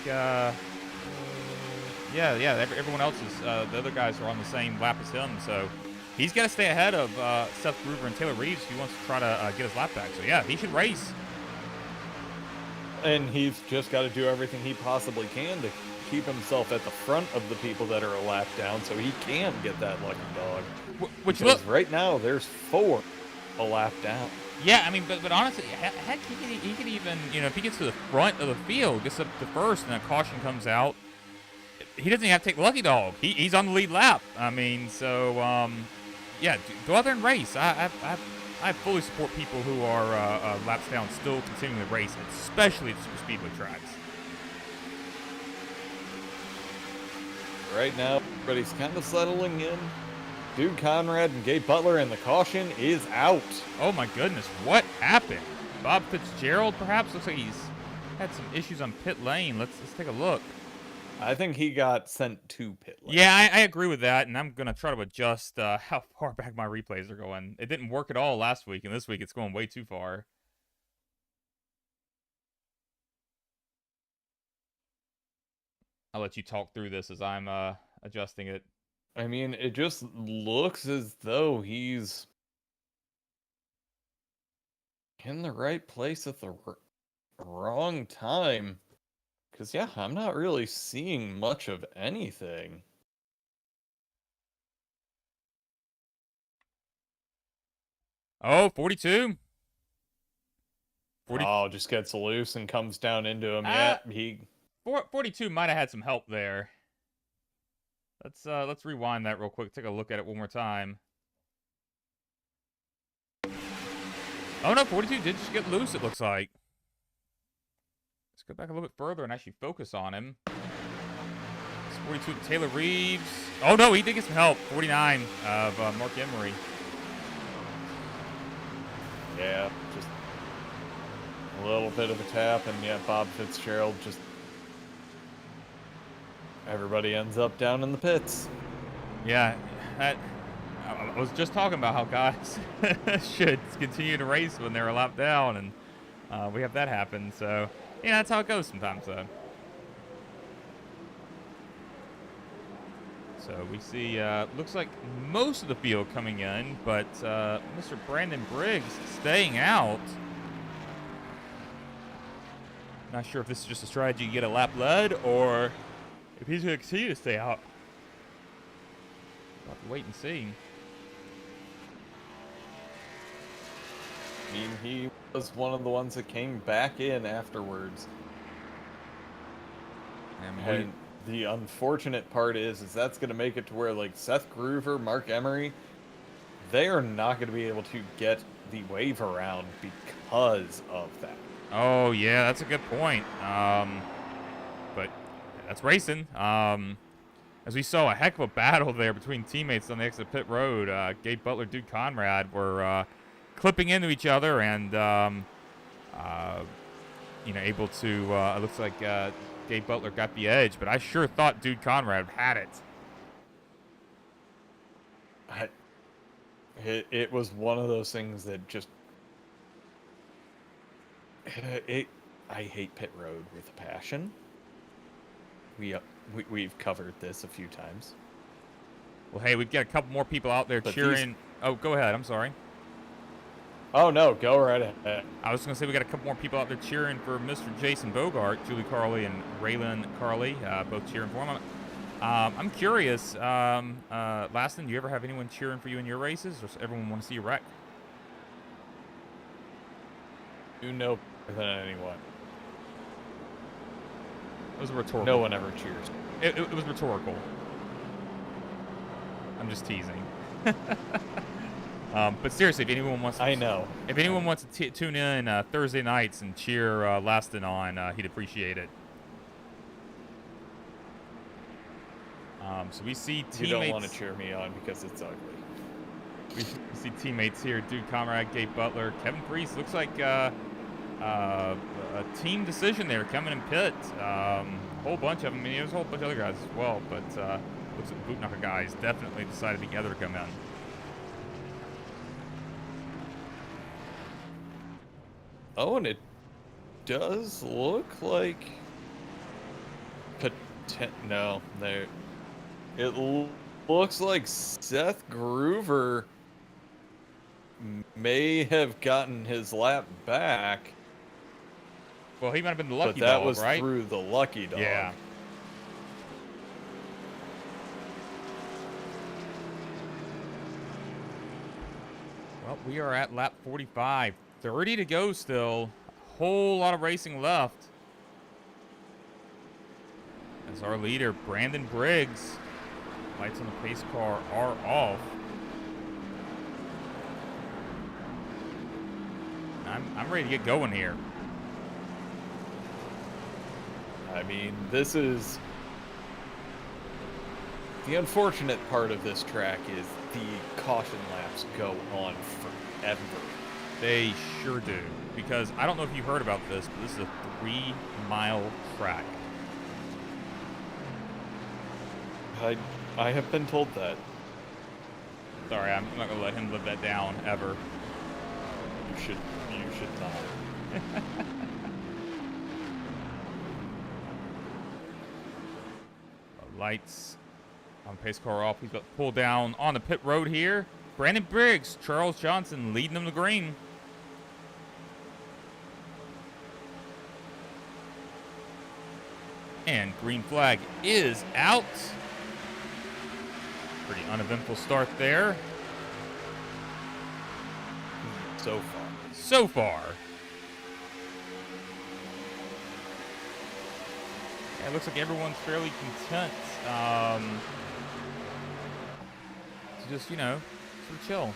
Everyone else is, the other guys are on the same lap as him, so he's got to stay ahead of Seth Groover and Taylor Reeves if he wants to try to get his lap back. So yeah, he should race. And he's just got to do everything he possibly can to keep himself at the front of the people that are a lap down so he can get that lucky dog. Because right now, there's 4 a lap down. Yeah, I mean, but honestly, heck, he could even, if he gets to the front of the field, gets up to first, and a caution comes out, he doesn't even have to take the lucky dog. He's on the lead lap. I mean, so yeah, go out there and race. I fully support people who are laps down still continuing the race, especially at Superspeedway tracks. Right now, everybody's kind of settling in. Dude Conrad and Gabe Butler, and the caution is out. Oh my goodness, what happened? Bob Fitzgerald, perhaps? Looks like he's had some issues on pit lane. Let's take a look. I think he got sent to pit lane. Yeah, I agree with that, and I'm going to try to adjust how far back my replays are going. It didn't work at all last week, and this week it's going way too far. I'll let you talk through this as I'm adjusting it. I mean, it just looks as though he's in the right place at the wrong time. Because, yeah, I'm not really seeing much of anything. Oh, 42. Just gets loose and comes down into him. 42 might have had some help there. Let's rewind that real quick. Take a look at it one more time. Oh no, 42 did just get loose, it looks like. Let's go back a little bit further and actually focus on him. It's 42 to Taylor Reeves. Oh no, he did get some help. 49 of Mark Emery. Yeah, just a little bit of a tap, and yeah, Bob Fitzgerald just... Everybody ends up down in the pits. Yeah, I was just talking about how guys should continue to race when they're a lap down, and we have that happen. So, yeah, that's how it goes sometimes, though. So we see, looks like most of the field coming in, but Mr. Brandon Briggs staying out. Not sure if this is just a strategy to get a lap lead, or if he's going to continue to stay out. We'll have to wait and see. I mean, he was one of the ones that came back in afterwards. And the unfortunate part is that's going to make it to where, like, Seth Groover, Mark Emery, they are not going to be able to get the wave around because of that. Oh, yeah, that's a good point. But that's racing. As we saw, a heck of a battle there between teammates on the exit pit road. Gabe Butler, Dude Conrad were clipping into each other and, able to, it looks like Gabe Butler got the edge, but I sure thought Dude Conrad had it. It was one of those things that just I hate pit road with a passion. We've covered this a few times. Well, hey, we've got a couple more people out there cheering. Oh, go ahead. I'm sorry. Oh, no. Go right ahead. I was going to say we got a couple more people out there cheering for Mr. Jason Bogart, Julie Carley and Raylan Carley, both cheering for him. I'm curious, Laston, do you ever have anyone cheering for you in your races, or does everyone want to see you wreck? You know better than anyone. It was rhetorical. No one ever cheers. It was rhetorical. I'm just teasing. But seriously, if anyone wants, if anyone wants to tune in Thursday nights and cheer Laston on, he'd appreciate it. So we see teammates. You don't want to cheer me on because it's ugly. We see teammates here: Dude Conrad, Gabe Butler, Kevin Priest. Looks like a team decision there coming in pit. A whole bunch of them. I mean, there's a whole bunch of other guys as well, but looks like the boot knocker guys definitely decided together to come in. Oh, and it does look like no, there. It looks like Seth Groover may have gotten his lap back. Well, he might have been the lucky dog, right? But that was through the lucky dog. Yeah. Well, we are at lap 45. 30 to go still. A whole lot of racing left. As our leader, Brandon Briggs. Lights on the pace car are off. I'm ready to get going here. I mean, this is... The unfortunate part of this track is the caution laps go on forever. They sure do. Because I don't know if you heard about this, but this is a 3-mile track. I have been told that. Sorry, I'm not going to let him live that down, ever. You should not. Lights on pace car off. He's got to pull down on the pit road here. Brandon Briggs, Charles Johnson leading them to green. And green flag is out. Pretty uneventful start there. So far. So far. Yeah, it looks like everyone's fairly content to just, you know, sort of chill.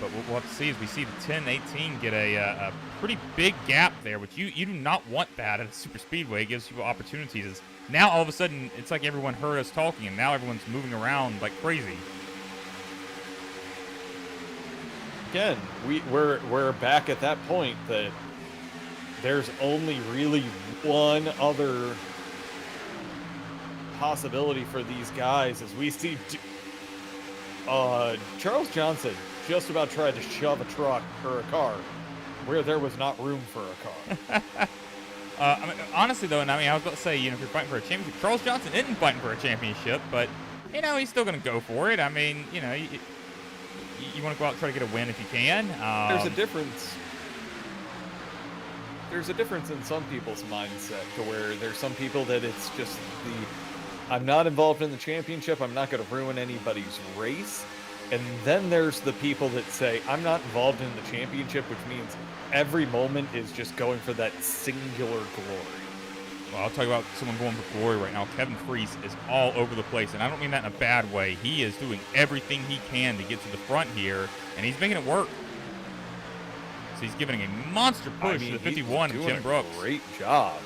But what we'll have to see is we see the 10-18 get a pretty big gap there, which you do not want that at a super speedway. It gives people opportunities. Now all of a sudden it's like everyone heard us talking, and now everyone's moving around like crazy. Again, we're back at that point that there's only really one other possibility for these guys as we see Charles Johnson just about tried to shove a truck or a car where there was not room for a car. I mean, honestly, though, and I mean, I was about to say, you know, if you're fighting for a championship, Charles Johnson isn't fighting for a championship, but, you know, he's still going to go for it. I mean, you know, you want to go out and try to get a win if you can. There's a difference. There's a difference in some people's mindset to where there's some people that it's just I'm not involved in the championship, I'm not going to ruin anybody's race. And then there's the people that say, I'm not involved in the championship, which means every moment is just going for that singular glory. Well, I'll talk about someone going for glory right now. Kevin Priest is all over the place, and I don't mean that in a bad way. He is doing everything he can to get to the front here, and he's making it work. So he's giving a monster push to the 51 of Jim Brooks. Great job.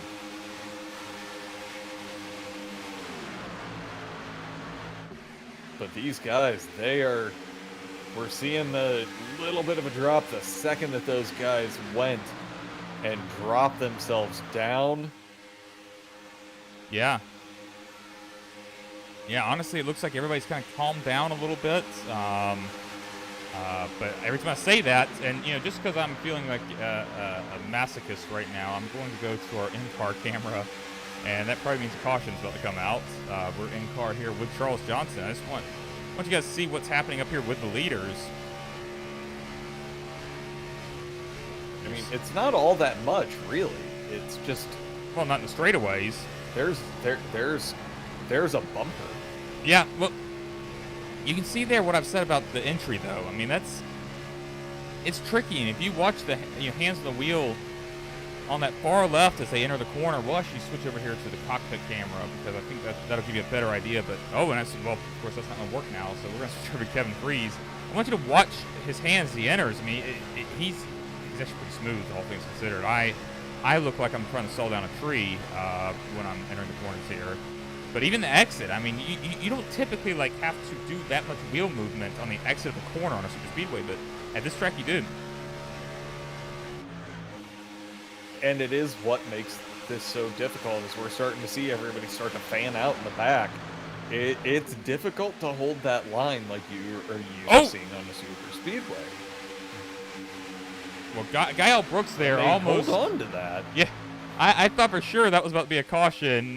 But these guys, we're seeing the little bit of a drop the second that those guys went and drop themselves down. Yeah. Yeah, honestly, it looks like everybody's kind of calmed down a little bit. But every time I say that, and just because I'm feeling like a masochist right now, I'm going to go to our in-car camera, and that probably means a caution's about to come out. We're in car here with Charles Johnson. I just want you guys to see what's happening up here with the leaders. I mean, it's not all that much, really. It's just, well, not in the straightaways. There's a bumper. Yeah, well, you can see there what I've said about the entry, though. I mean, it's tricky, and if you watch the hands on the wheel on that far left as they enter the corner, we'll actually switch over here to the cockpit camera because I think that'll give you a better idea. But well, of course, that's not going to work now, so we're going to switch over to Kevin Freeze. I want you to watch his hands as he enters. I mean, he's actually pretty smooth, all things considered. I look like I'm trying to saw down a tree when I'm entering the corners here. But even the exit, I mean, you don't typically have to do that much wheel movement on the exit of the corner on a Superspeedway, but at this track you do. And it is what makes this so difficult, is we're starting to see everybody start to fan out in the back. It's difficult to hold that line like you are used to seeing on the Superspeedway. Well, Gael Brooks there almost hold on to that. Yeah. I thought for sure that was about to be a caution,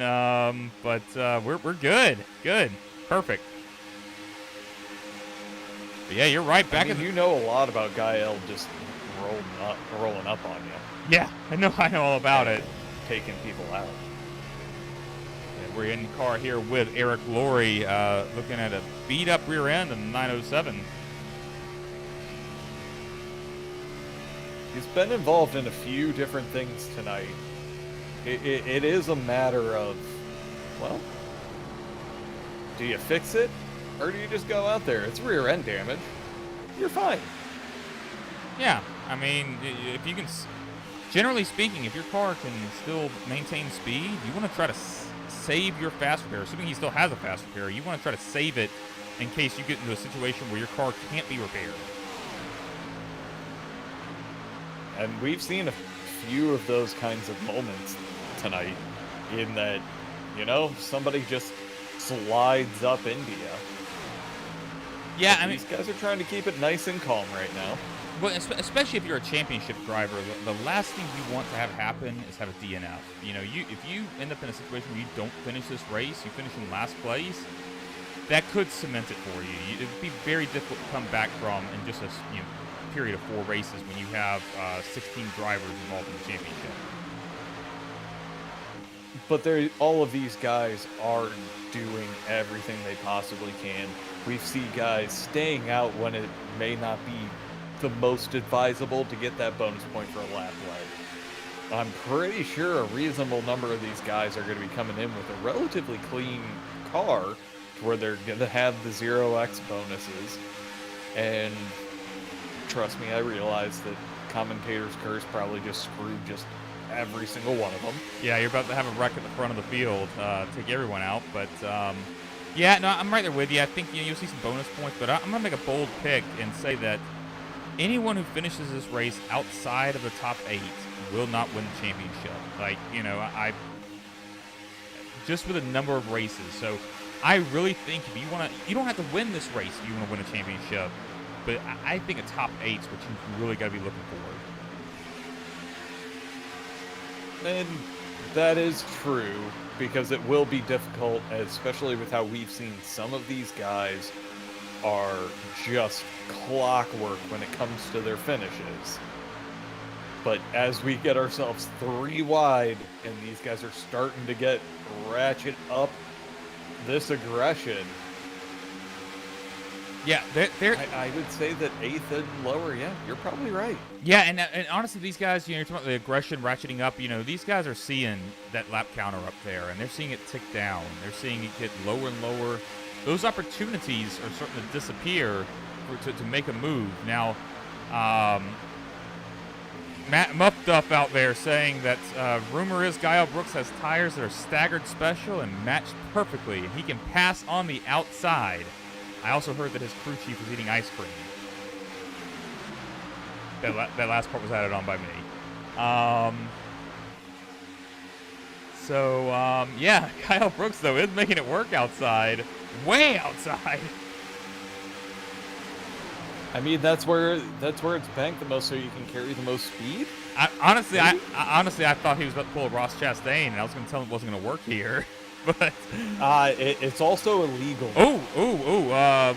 but we're good. Good. Perfect. But yeah, you're right. You know a lot about Gael just rolling up on you. Yeah, I know all about it. Taking people out. And we're in the car here with Eric Laurie, looking at a beat-up rear end in the 907. He's been involved in a few different things tonight. It is a matter of, well, do you fix it, or do you just go out there? It's rear end damage. You're fine. Yeah, I mean, if you can, generally speaking, if your car can still maintain speed, you want to try to save your fast repair. Assuming he still has a fast repair, you want to try to save it in case you get into a situation where your car can't be repaired. And we've seen a few of those kinds of moments tonight, in that, somebody just slides up into you. Yeah, but these guys are trying to keep it nice and calm right now. Well, especially if you're a championship driver, the last thing you want to have happen is have a DNF. If you end up in a situation where you don't finish this race, you finish in last place, that could cement it for you. It'd be very difficult to come back from in just a period of 4 races when you have 16 drivers involved in the championship. But all of these guys are doing everything they possibly can. We see guys staying out when it may not be the most advisable to get that bonus point for a lap leg. I'm pretty sure a reasonable number of these guys are going to be coming in with a relatively clean car to where they're going to have the 0x bonuses. And trust me, I realize that commentator's curse probably just screwed just every single one of them. Yeah, you're about to have a wreck at the front of the field, take everyone out. But yeah, no, I'm right there with you. I think you'll see some bonus points, but I'm going to make a bold pick and say that anyone who finishes this race outside of the top 8 will not win the championship. I just with a number of races. So I really think if you don't have to win this race if you want to win a championship. But I think a top 8 is what you really got to be looking for. And that is true, because it will be difficult, especially with how we've seen some of these guys are just clockwork when it comes to their finishes. But as we get ourselves 3 wide, and these guys are starting to get ratchet up this aggression, yeah, I would say that 8th and lower, yeah, you're probably right. Yeah, and honestly, these guys, you're talking about the aggression ratcheting up, these guys are seeing that lap counter up there, and they're seeing it tick down. They're seeing it get lower and lower. Those opportunities are starting to disappear to make a move. Now, Matt Muffduff out there saying that rumor is Gael Brooks has tires that are staggered special and matched perfectly, and he can pass on the outside. I also heard that his crew chief was eating ice cream. That last part was added on by me. Yeah, Kyle Brooks, though, is making it work outside. Way outside. I mean, that's where it's banked the most, so you can carry the most speed. Honestly, I thought he was about to pull a Ross Chastain, and I was going to tell him it wasn't going to work here. But it's also illegal.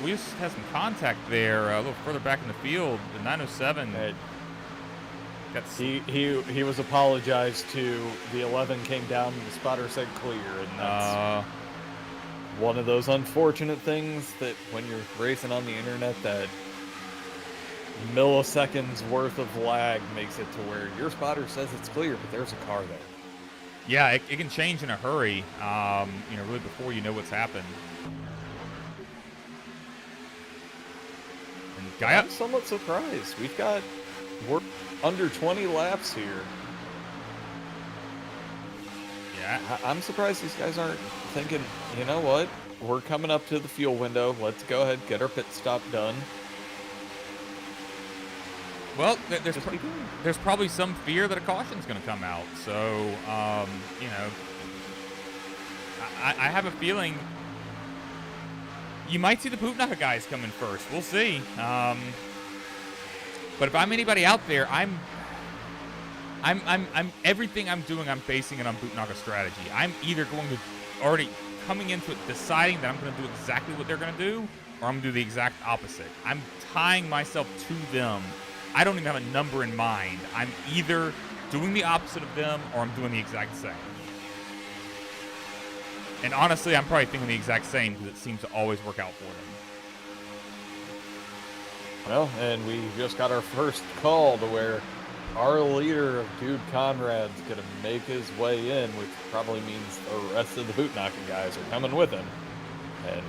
We just had some contact there a little further back in the field. The 907. He was apologized to. The 11 came down, and the spotter said clear, and that's one of those unfortunate things that when you're racing on the internet, that milliseconds worth of lag makes it to where your spotter says it's clear, but there's a car there. Yeah, it can change in a hurry, really before you know what's happened. And I'm somewhat surprised. We're under 20 laps here. Yeah. I'm surprised these guys aren't thinking, you know what? We're coming up to the fuel window. Let's go ahead and get our pit stop done. Well, there's probably some fear that a caution's going to come out. So, I have a feeling you might see the Bootnaga guys coming first. We'll see. But if I'm anybody out there, I'm everything I'm doing, I'm basing it on Bootnaga strategy. I'm either going to already coming into it deciding that I'm going to do exactly what they're going to do, or I'm going to do the exact opposite. I'm tying myself to them. I don't even have a number in mind. I'm either doing the opposite of them or I'm doing the exact same. And honestly, I'm probably thinking the exact same because it seems to always work out for them. Well, and we just got our first call to where our leader of Dude Conrad's going to make his way in, which probably means the rest of the Bootnaga guys are coming with him. And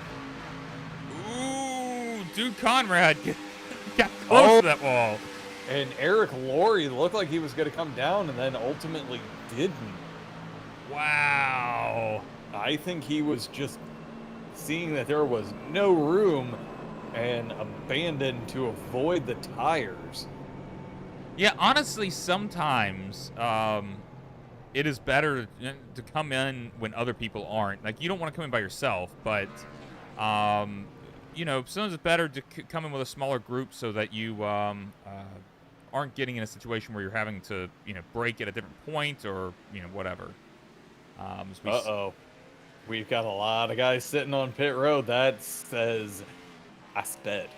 Dude Conrad got close to that wall. And Eric Laurie looked like he was going to come down and then ultimately didn't. Wow. I think he was just seeing that there was no room and abandoned to avoid the tires. Yeah, honestly, sometimes it is better to come in when other people aren't. Like, you don't want to come in by yourself, but sometimes it's better to come in with a smaller group so that you aren't getting in a situation where you're having to, brake at a different point or, whatever. We've got a lot of guys sitting on pit road. That says I sped.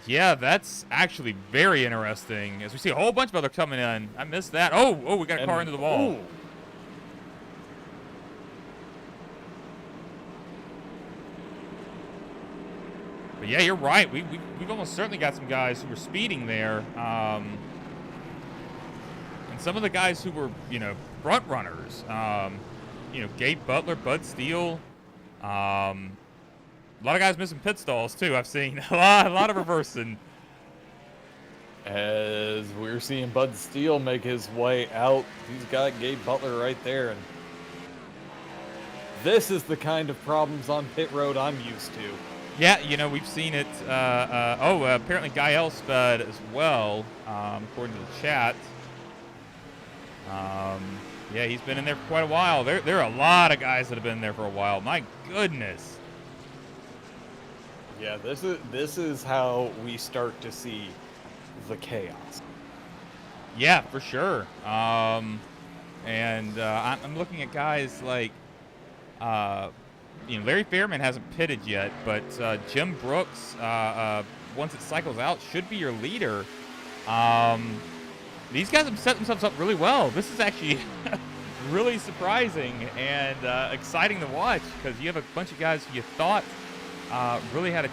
Yeah, that's actually very interesting. As we see a whole bunch of other coming in. I missed that. Oh, we got a car into the wall. Ooh. But yeah, you're right. We've almost certainly got some guys who were speeding there. And some of the guys who were, front runners. Gabe Butler, Bud Steele. A lot of guys missing pit stalls, too. I've seen a lot of reversing. As we're seeing Bud Steele make his way out, he's got Gabe Butler right there. And this is the kind of problems on pit road I'm used to. Yeah, we've seen it. Apparently Gael sped as well, according to the chat. Yeah, he's been in there for quite a while. There are a lot of guys that have been there for a while. My goodness. Yeah, this is how we start to see the chaos. Yeah, for sure. I'm looking at guys like, Larry Fairman hasn't pitted yet, but Jim Brooks, once it cycles out, should be your leader. These guys have set themselves up really well. This is actually really surprising and exciting to watch because you have a bunch of guys who you thought really had a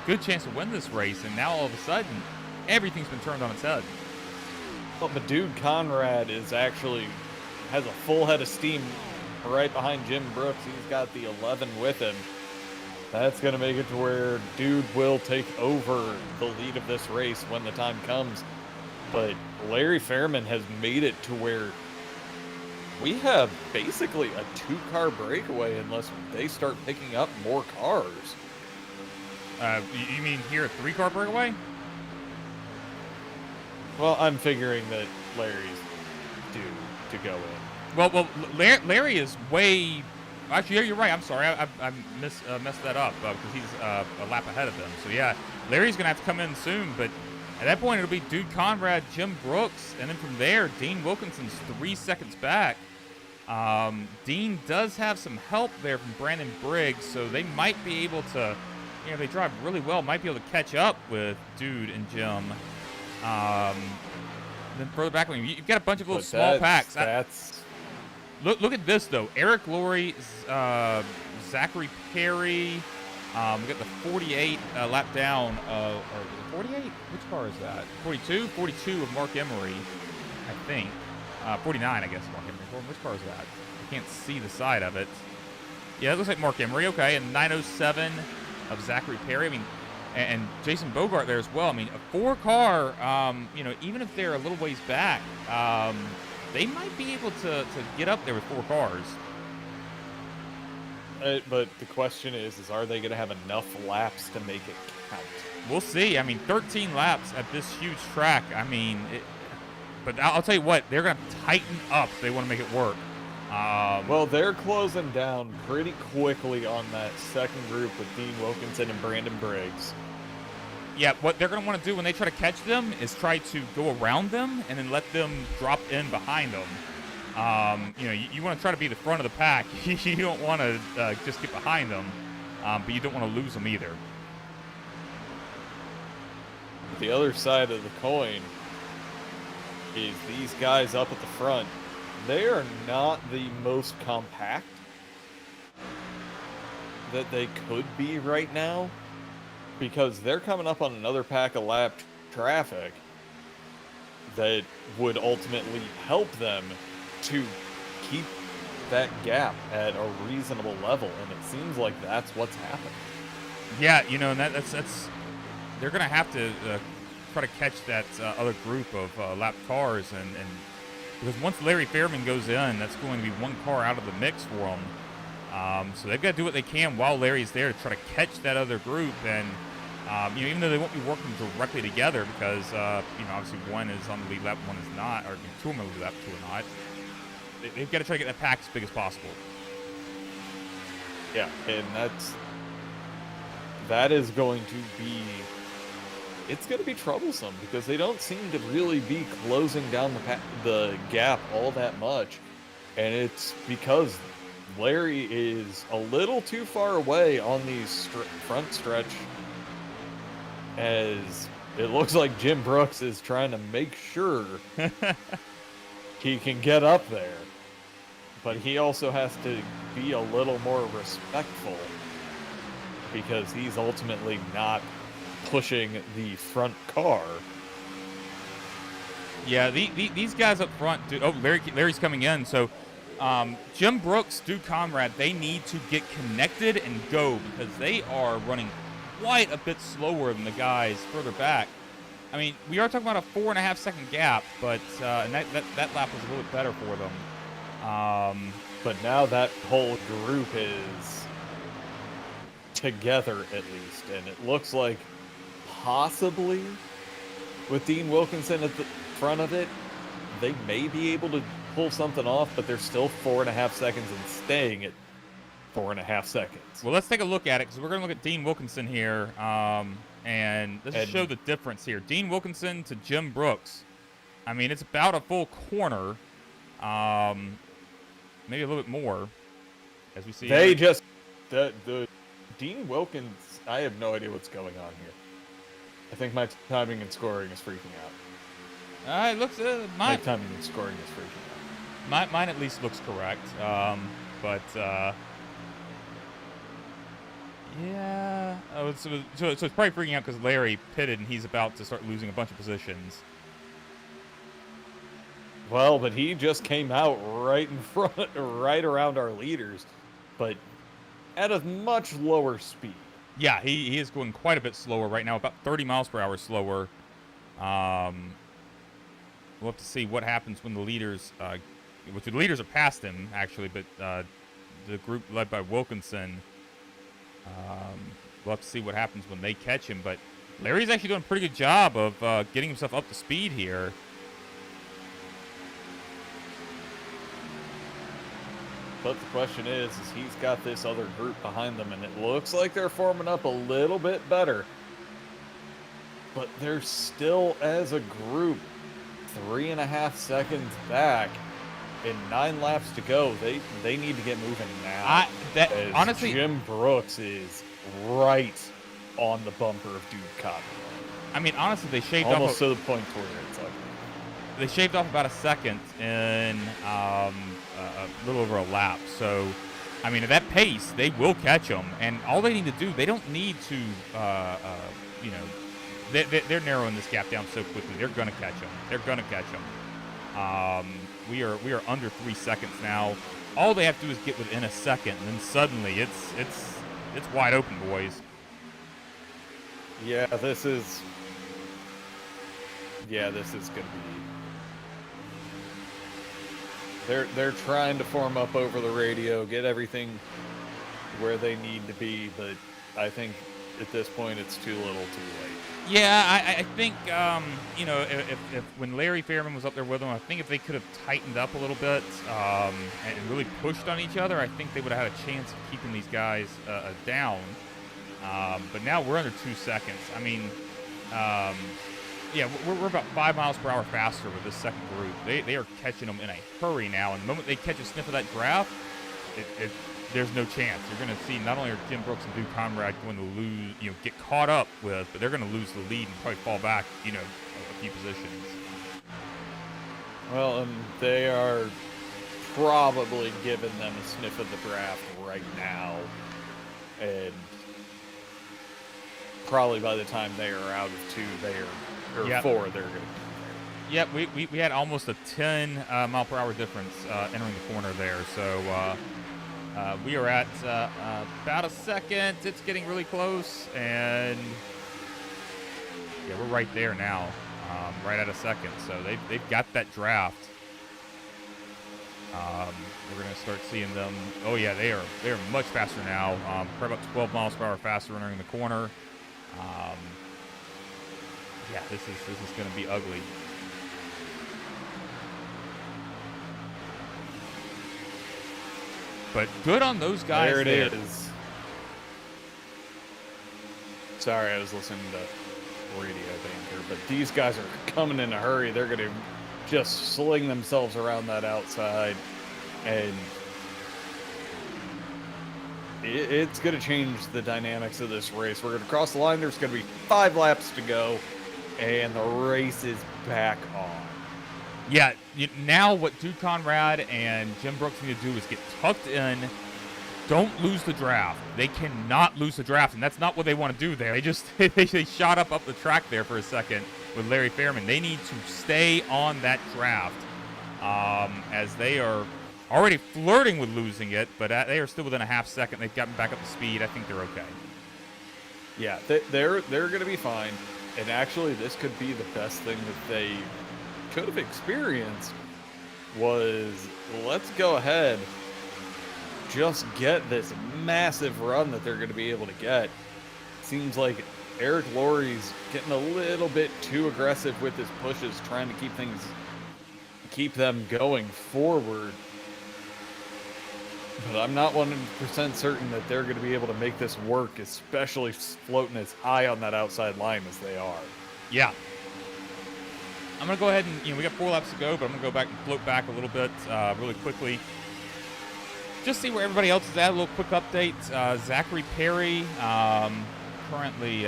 good chance to win this race, and now all of a sudden, everything's been turned on its head. Well, but Dude Conrad has a full head of steam right behind Jim Brooks. He's got the 11 with him. That's going to make it to where Dude will take over the lead of this race when the time comes. But Larry Fairman has made it to where we have basically a 2-car breakaway unless they start picking up more cars. You mean here a 3-car breakaway? Well, I'm figuring that Larry's do to go in. Well, Larry is way. Actually, yeah, you're right. I'm sorry. I messed that up because he's a lap ahead of them. So yeah, Larry's gonna have to come in soon. But at that point, it'll be Dude Conrad, Jim Brooks, and then from there, Dean Wilkinson's 3 seconds back. Dean does have some help there from Brandon Briggs, so they might be able to, you know, they drive really well, might be able to catch up with Dude and Jim. Then further back, I mean, you've got a bunch of little small packs. Look at this though. Eric Laurie, Zachary Perry. We got the 48 lap down. Or 48? Which car is that? 42? 42 of Mark Emery, I think. 49, I guess, Mark Emery. Which car is that? I can't see the side of it. Yeah, it looks like Mark Emery. Okay, and 907 of Zachary Perry. I mean, and Jason Bogart there as well. I mean, a 4-car, you know, even if they're a little ways back, they might be able to get up there with 4 cars. But the question is are they going to have enough laps to make it count? We'll see. I mean, 13 laps at this huge track. I mean, but I'll tell you what, they're going to tighten up if they want to make it work. Well, they're closing down pretty quickly on that second group with Dean Wilkinson and Brandon Briggs. Yeah, what they're going to want to do when they try to catch them is try to go around them and then let them drop in behind them. You know, you want to try to be the front of the pack. You don't want to just get behind them, but you don't want to lose them either. The other side of the coin is these guys up at the front. They are not the most compact that they could be right now because they're coming up on another pack of lap traffic that would ultimately help them to keep that gap at a reasonable level, and it seems like that's what's happening. Yeah, you know, and that's they're going to have to try to catch that other group of lap cars, and because once Larry Fairman goes in, that's going to be 1 car out of the mix for them. So they've got to do what they can while Larry's there to try to catch that other group, and you know, even though they won't be working directly together because you know, obviously one is on the lead lap, one is not, or 2 on the lead lap, 2 are not. They've got to try to get that pack as big as possible. Yeah, and that is going to be, it's going to be troublesome because they don't seem to really be closing down the gap all that much, and it's because Larry is a little too far away on these front stretch, as it looks like Jim Brooks is trying to make sure he can get up there. But he also has to be a little more respectful because he's ultimately not pushing the front car. Yeah, these guys up front, dude, oh, Larry's coming in. So Jim Brooks, Dude Conrad, they need to get connected and go because they are running quite a bit slower than the guys further back. I mean, we are talking about a 4.5 second gap, but and that lap was a little bit better for them. But now that whole group is together at least, and it looks like possibly with Dean Wilkinson at the front of it, they may be able to pull something off, but they're still 4.5 seconds and staying at 4.5 seconds. Well, let's take a look at it because we're going to look at Dean Wilkinson here, and let's just show the difference here. Dean Wilkinson to Jim Brooks. I mean, it's about a full corner. Maybe a little bit more, as we see. They here. The Dean Wilkins, I have no idea what's going on here. I think my timing and scoring is freaking out. It looks my timing and scoring is freaking out. Mine at least looks correct. But yeah. Oh, so it's probably freaking out because Larry pitted and he's about to start losing a bunch of positions. Well, but he just came out right in front, right around our leaders, but at a much lower speed. Yeah, he is going quite a bit slower right now, about 30 miles per hour slower. We'll have to see what happens when the leaders, which the leaders are past him, actually, but the group led by Wilkinson, we'll have to see what happens when they catch him. But Larry's actually doing a pretty good job of getting himself up to speed here. But the question is he's got this other group behind them, and it looks like they're forming up a little bit better. But they're still, as a group, 3.5 seconds back, and 9 laps to go. They need to get moving now. Honestly, Jim Brooks is right on the bumper of Dude Cotton. I mean, honestly, they shaved almost off to the point where it's like they shaved off about a second in a little over a lap. So, I mean, at that pace, they will catch them. And all they need to do, they don't need to, you know, they're narrowing this gap down so quickly. They're going to catch them. They're going to catch them. We are under 3 seconds now. All they have to do is get within a second, and then suddenly it's wide open, boys. Yeah, this is going to be. They're trying to form up over the radio, get everything where they need to be, but I think at this point it's too little, too late. Yeah, I think you know, if when Larry Fairman was up there with them, I think if they could have tightened up a little bit and really pushed on each other, I think they would have had a chance of keeping these guys down. But now we're under 2 seconds. I mean, yeah, we're about 5 miles per hour faster with this second group. They are catching them in a hurry now, and the moment they catch a sniff of that graph, there's no chance. You're going to see not only are Jim Brooks and Duke Conrad going to lose, you know, get caught up with, but they're going to lose the lead and probably fall back, you know, a few positions. Well, and they are probably giving them a sniff of the draft right now, and probably by the time they are out of 2, or yep. 4, they're going to be there. Yep, we had almost a 10 mile per hour difference entering the corner there, so we are at about a second. It's getting really close, and yeah, we're right there now, right at a second. So they've got that draft. We're gonna start seeing them. Oh yeah, they are much faster now. Probably about 12 miles per hour faster entering the corner. Yeah, this is gonna be ugly. But good on those guys. There it is. Sorry, I was listening to radio banter, but these guys are coming in a hurry. They're going to just sling themselves around that outside, and it's going to change the dynamics of this race. We're going to cross the line. There's going to be 5 laps to go, and the race is back on. Yeah, now what Duke Conrad and Jim Brooks need to do is get tucked in. Don't lose the draft. They cannot lose the draft, and that's not what they want to do there. They shot up the track there for a second with Larry Fairman. They need to stay on that draft as they are already flirting with losing it, but they are still within a half second. They've gotten back up to speed. I think they're okay. Yeah, they're going to be fine, and actually this could be the best thing that they could have experienced was, let's go ahead, just get this massive run that they're going to be able to get. Seems like Eric Laurie's getting a little bit too aggressive with his pushes, trying to keep them going forward. But I'm not 100% certain that they're going to be able to make this work, especially floating as high on that outside line as they are. Yeah. I'm going to go ahead and, we got 4 laps to go, but I'm going to go back and float back a little bit really quickly. Just see where everybody else is at. A little quick update. Zachary Perry, currently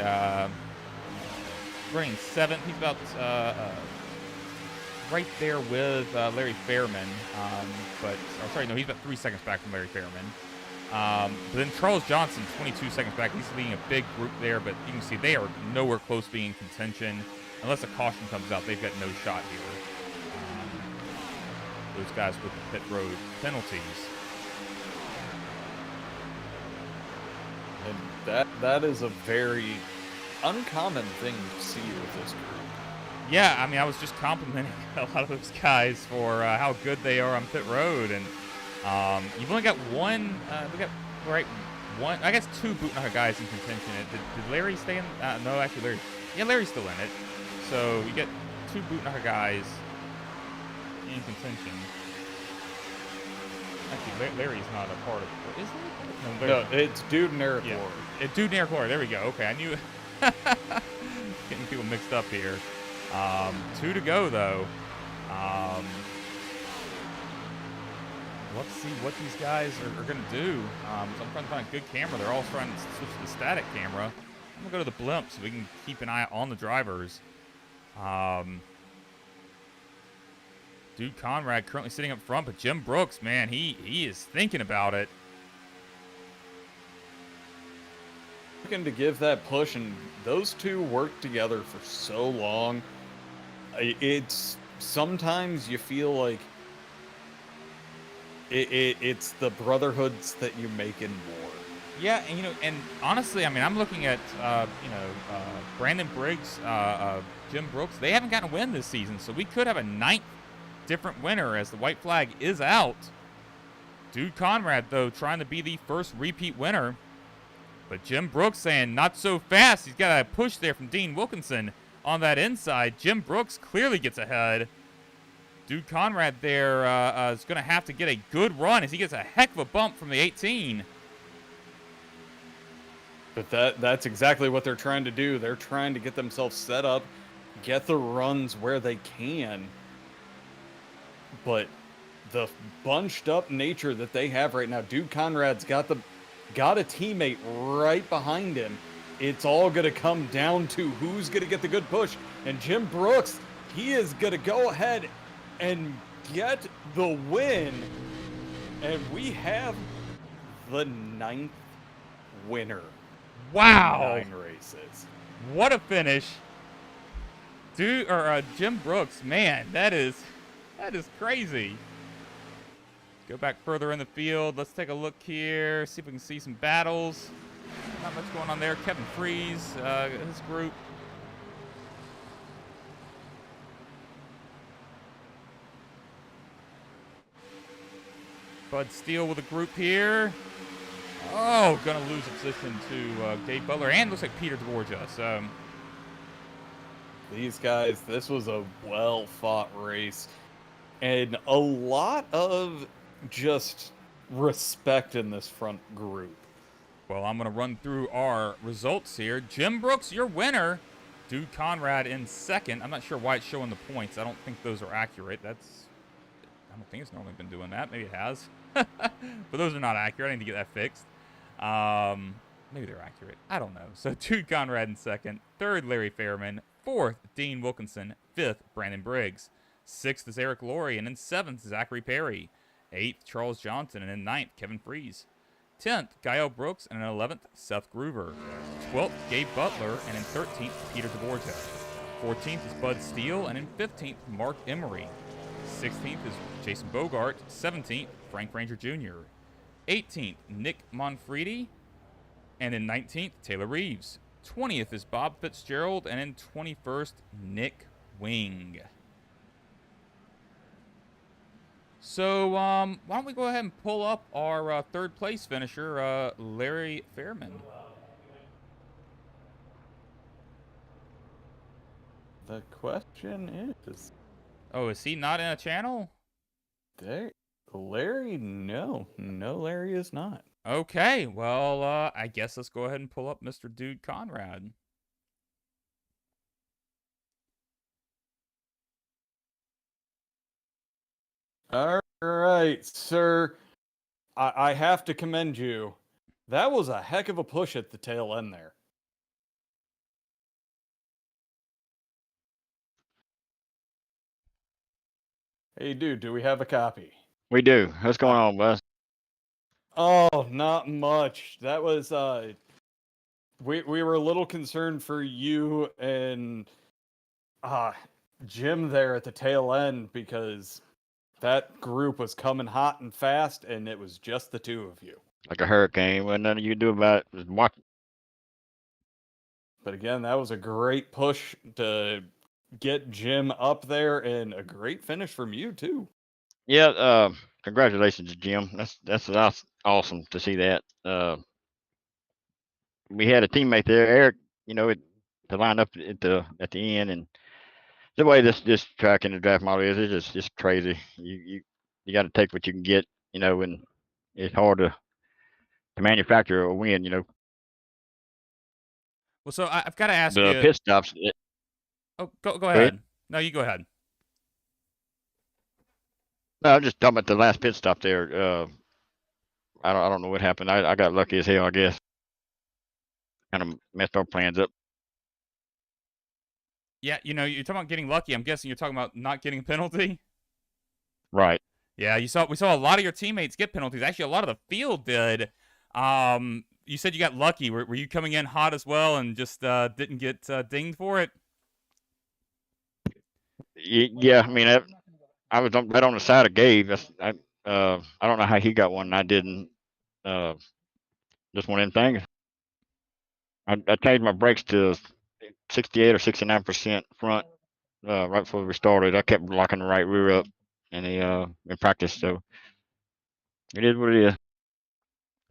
running 7th. He's about right there with Larry Fairman. He's about 3 seconds back from Larry Fairman. But then Charles Johnson, 22 seconds back. He's leading a big group there, but you can see they are nowhere close to being in contention. Unless a caution comes out, they've got no shot here. Those guys with the pit road penalties. And that is a very uncommon thing to see with this group. Yeah, I mean, I was just complimenting a lot of those guys for how good they are on pit road, and you've only got one. We got one. I guess 2 Bootnacker guys in contention. Did Larry stay in? No, actually, Larry. Yeah, Larry's still in it. So you get 2 Bootnacker guys in contention. Actually, Larry's not a part of it, is he? No, it's Dude and Eric Yeah, Lord. Dude and Eric Lord. There we go. Okay, I knew. Getting people mixed up here. 2 to go though. Let's see what these guys are going to do. So I'm trying to find a good camera. They're all trying to switch to the static camera. I'm going to go to the blimp so we can keep an eye on the drivers. Dude Conrad currently sitting up front, but Jim Brooks, man, he is thinking about it. Looking to give that push, and those two work together for so long. It's sometimes you feel like it's the brotherhoods that you make in war. Yeah, and and honestly, I mean, I'm looking at Brandon Briggs, Jim Brooks. They haven't gotten a win this season, so we could have a 9th different winner as the white flag is out. Dude Conrad, though, trying to be the first repeat winner. But Jim Brooks saying not so fast. He's got a push there from Dean Wilkinson on that inside. Jim Brooks clearly gets ahead. Dude Conrad there is going to have to get a good run as he gets a heck of a bump from the 18. But that's exactly what they're trying to do. They're trying to get themselves set up, get the runs where they can. But the bunched up nature that they have right now, Dude Conrad's got a teammate right behind him. It's all going to come down to who's going to get the good push. And Jim Brooks, he is going to go ahead and get the win. And we have the 9th winner. Wow. 9 races. What a finish. Jim Brooks, man, that is crazy. Go back further in the field. Let's take a look here. See if we can see some battles. Not much going on there. Kevin Freeze, his group. Bud Steele with a group here. Oh, gonna lose a position to Gabe Butler and looks like Peter Dvorak. So these guys, this was a well-fought race. And a lot of just respect in this front group. Well, I'm going to run through our results here. Jim Brooks, your winner. Dude Conrad in second. I'm not sure why it's showing the points. I don't think those are accurate. I don't think it's normally been doing that. Maybe it has. But those are not accurate. I need to get that fixed. Maybe they're accurate. I don't know. So Dude Conrad in second. Third, Larry Fairman. Fourth, Dean Wilkinson. Fifth, Brandon Briggs. Sixth is Eric Laurie. And in seventh, Zachary Perry. Eighth, Charles Johnson. And in ninth, Kevin Freeze. 10th, Gael Brooks, and in 11th, Seth Groover. 12th, Gabe Butler, and in 13th, Peter Dvorak. 14th is Bud Steele, and in 15th, Mark Emery. 16th is Jason Bogart. 17th, Frank Ranger Jr. 18th, Nick Monfredi, and in 19th, Taylor Reeves. 20th is Bob Fitzgerald, and in 21st, Nick Wing. So, why don't we go ahead and pull up our third place finisher, Larry Fairman. The question is... Oh, is he not in a channel? Larry, no. No, Larry is not. Okay, well, I guess let's go ahead and pull up Mr. Dude Conrad. All right, sir. I have to commend you. That was a heck of a push at the tail end there. Hey, dude, do we have a copy? We do. What's going on, Buzz? Oh, not much. That was, we were a little concerned for you and, Jim there at the tail end because that group was coming hot and fast, and it was just the two of you. Like a hurricane. Wasn't nothing you could do about it. Just watch. But again, that was a great push to get Jim up there, and a great finish from you too. Yeah. Congratulations, Jim. That's awesome to see that. We had a teammate there, Eric. To line up at the end, and the way this track and the draft model is, it's just crazy. You got to take what you can get and it's hard to manufacture a win. Well, so I've got to ask The you. pit stops. Oh, go Go ahead. ahead. No, you go ahead. No, I'm just talking about the last pit stop there. I don't know what happened. I got lucky as hell, I guess. Kind of messed our plans up. Yeah, you're talking about getting lucky. I'm guessing you're talking about not getting a penalty. Right. Yeah, we saw a lot of your teammates get penalties. Actually, a lot of the field did. You said you got lucky. Were you coming in hot as well and just didn't get dinged for it? Yeah. I mean, I was right on the side of Gabe. I don't know how he got one and I didn't. Uh, just one of them things. I changed my brakes to 68 or 69% front right before we started. I kept locking the right rear up in practice, so it is what it is.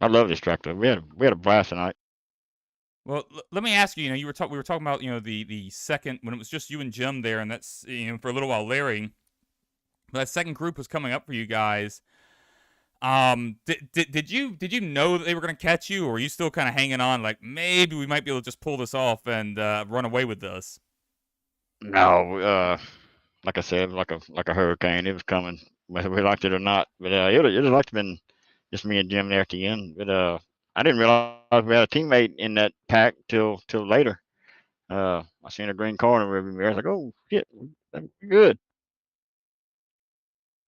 I love this tractor. We had a blast tonight. Well, let me ask you. We were talking about the second when it was just you and Jim there, and that's for a little while Larry. But that second group was coming up for you guys. Did you know that they were going to catch you, or were you still kind of hanging on, like maybe we might be able to just pull this off and run away with this? No, like I said, like a hurricane. It was coming, whether we liked it or not. But it'd like to been just me and Jim there at the end. But I didn't realize we had a teammate in that pack till later. I seen a green car in the rearview mirror. I was like, oh shit, I'm good.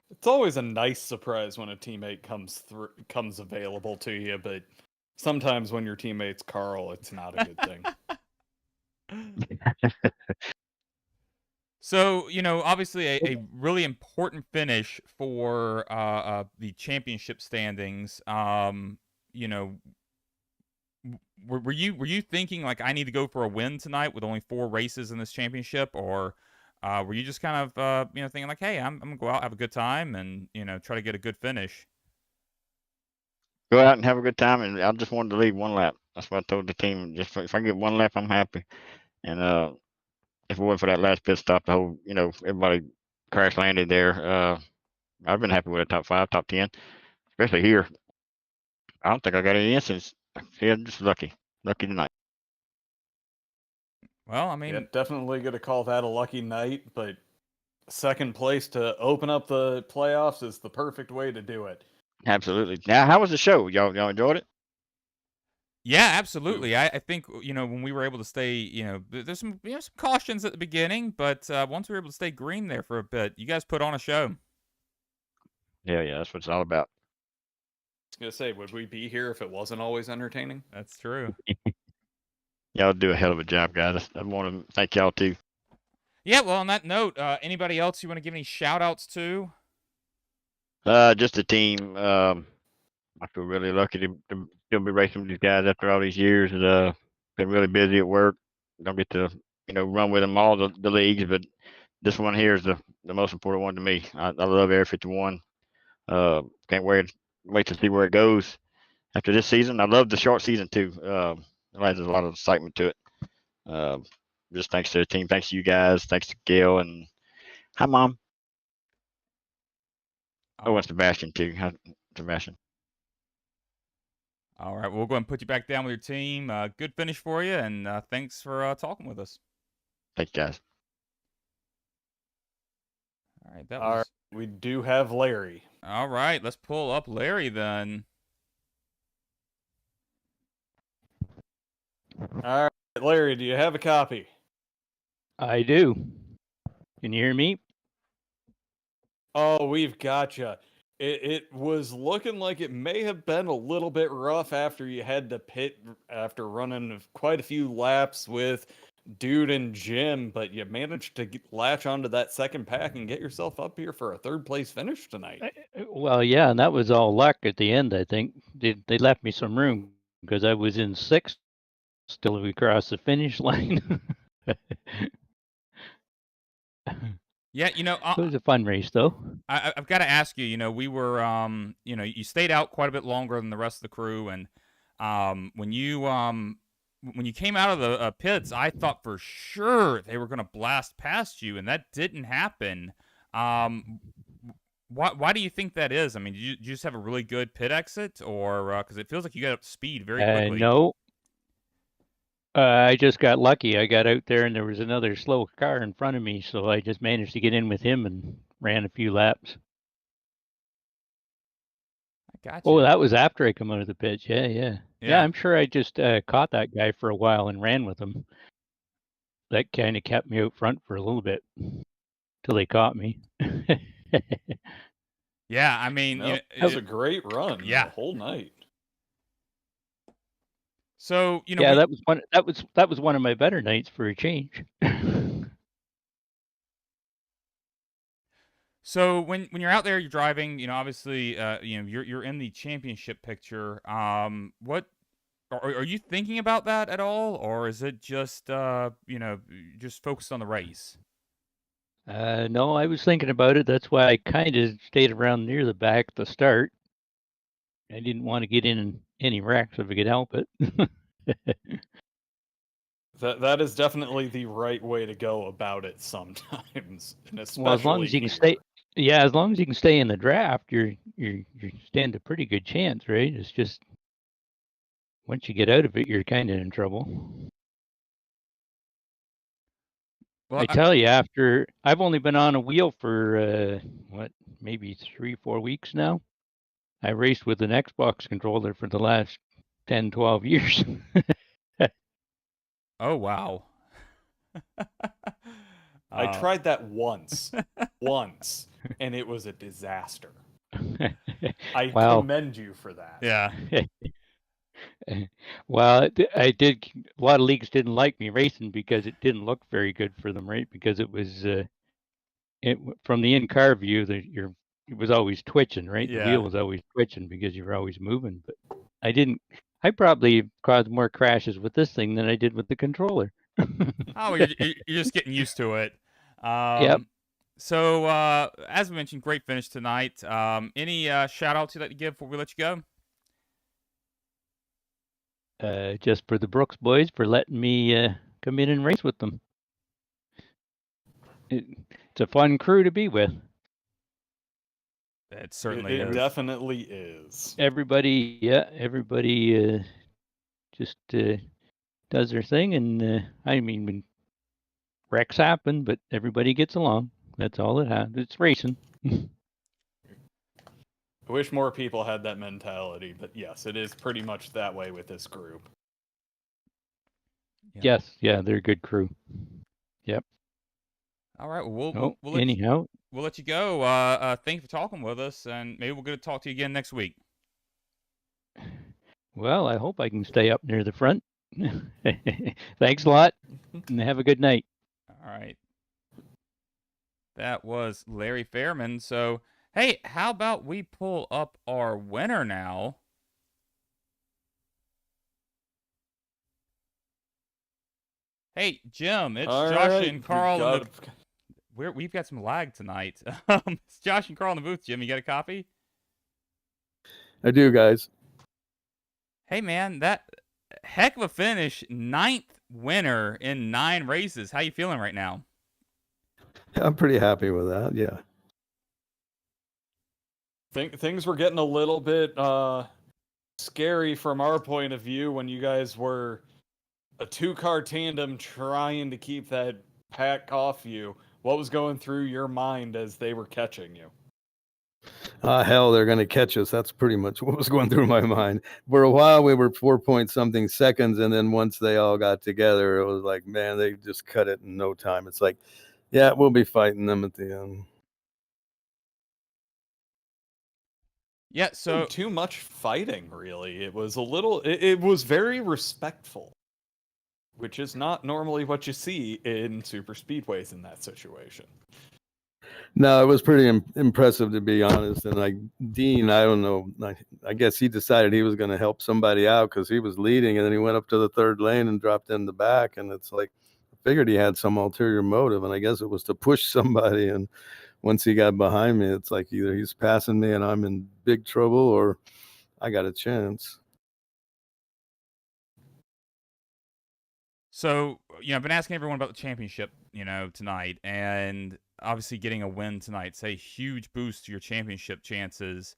It's always a nice surprise when a teammate comes available to you, but sometimes when your teammate's Carl, it's not a good thing. So, obviously a really important finish for the championship standings. You know, were you thinking like I need to go for a win tonight with only 4 races in this championship, or were you just kind of thinking like, hey, I'm gonna go out, have a good time, and try to get a good finish? Go out and have a good time. And I just wanted to leave one lap. That's what I told the team. Just if I get one lap, I'm happy. And if it wasn't for that last pit stop, the whole everybody crash landed there. I've been happy with a top 5, top 10, especially here. I don't think I got any incidents. Yeah, just lucky tonight. Well, I Yeah, mean, definitely going to call that a lucky night, but second place to open up the playoffs is the perfect way to do it. Absolutely. Now, how was the show? Y'all enjoyed it? yeah, absolutely. I think when we were able to stay, there's some cautions at the beginning, but once we were able to stay green there for a bit, you guys put on a show. Yeah, that's what it's all about. I was going to say, would we be here if it wasn't always entertaining? That's true. Y'all do a hell of a job, guys. I want to thank y'all too. Yeah, well, on that note, anybody else you want to give any shout outs to? Just the team. I feel really lucky to still be racing with these guys after all these years. Been really busy at work. Don't get to run with them all the leagues, but this one here is the most important one to me. I love Air 51. Can't wait to see where it goes after this season. I love the short season too. It adds a lot of excitement to it. Uh, just thanks to the team. Thanks to you guys. Thanks to Gail and hi, Mom. Oh, and Sebastian too. Hi, Sebastian. All right, we'll go ahead and put you back down with your team. Good finish for you, and thanks for talking with us. Thanks, guys. All right, that All was. right, we do have Larry. All right, let's pull up Larry then. All right, Larry, do you have a copy? I do. Can you hear me? Oh, we've gotcha. It was looking like it may have been a little bit rough after you had to pit after running quite a few laps with Dude and Jim, but you managed to latch onto that second pack and get yourself up here for a third place finish tonight. Well, yeah, and that was all luck at the end, I think. They left me some room because I was in sixth till we crossed the finish line. Yeah, It was a fun race, though. I've got to ask you. We were, you stayed out quite a bit longer than the rest of the crew, and when you came out of the pits, I thought for sure they were going to blast past you, and that didn't happen. Why do you think that is? I mean, do you just have a really good pit exit, or because it feels like you got up to speed very quickly? No, I just got lucky. I got out there and there was another slow car in front of me, so I just managed to get in with him and ran a few laps. I got Oh, you. that was after I come out of the pits. Yeah. Yeah. I'm sure I just caught that guy for a while and ran with him. That kind of kept me out front for a little bit till they caught me. Yeah, I mean, No, you it was a great run yeah. the whole night. So yeah, that was one. That was one of my better nights for a change. So when you're out there, you're driving. Obviously, you're in the championship picture. What are you thinking about that at all, or is it just just focused on the race? No, I was thinking about it. That's why I kind of stayed around near the back at the start. I didn't want to get in any wrecks if I could help it. That is definitely the right way to go about it sometimes, and Well, as long especially as you can here. stay, yeah, as long as you can stay in the draft, you stand a pretty good chance, right? It's just once you get out of it, you're kind of in trouble. Well, I tell you, after I've only been on a wheel for maybe 3, 4 weeks now. I raced with an Xbox controller for the last 10, 12 years. oh wow. I tried that once, and it was a disaster. I Well, commend you for that. Yeah. well, I did. A lot of leagues didn't like me racing because it didn't look very good for them, right? Because it was from the in-car view, it was always twitching, right? The Yeah. wheel was always twitching because you were always moving. But I didn't. I probably caused more crashes with this thing than I did with the controller. Oh, you're just getting used to it. Yep. So as we mentioned, great finish tonight. Any shout outs you'd like to give before we let you go? Just for the Brooks boys for letting me come in and race with them. It's a fun crew to be with. It certainly It is. definitely is. Everybody just does their thing, and I mean, when wrecks happen, but everybody gets along. That's all it has. It's racing. I wish more people had that mentality, but yes, it is pretty much that way with this group. Yeah. Yes, yeah, they're a good crew. Yep. All right. Well, Anyhow, we'll let you go. Thanks for talking with us, and maybe we'll get to talk to you again next week. well, I hope I can stay up near the front. Thanks a lot, and have a good night. All right. That was Larry Fairman. So, hey, how about we pull up our winner now? Hey, Jim, it's All Josh right, and Carl. got- We've got some lag tonight. It's Josh and Carl in the booth. Jim, you got a copy? I do, guys. Hey, man, that heck of a finish. 9th winner in 9 races. How you feeling right now? I'm pretty happy with that. Yeah. Things were getting a little bit scary from our point of view when you guys were a 2-car tandem trying to keep that pack off you. What was going through your mind as they were catching you? Hell, they're going to catch us. That's pretty much what was going through my mind. For a while, we were 4 point something seconds. And then once they all got together, it was like, man, they just cut it in no time. It's like, yeah, we'll be fighting them at the end. Yeah, so Too much fighting, really. It was a little. It was very respectful, which is not normally what you see in super speedways in that situation. No, it was pretty impressive, to be honest. And like Dean, I don't know. I guess he decided he was going to help somebody out because he was leading, and then he went up to the third lane and dropped in the back. And it's like, I figured he had some ulterior motive, and I guess it was to push somebody. And once he got behind me, it's like either he's passing me and I'm in big trouble, or I got a chance. So, I've been asking everyone about the championship. tonight, and obviously getting a win tonight's a huge boost to your championship chances.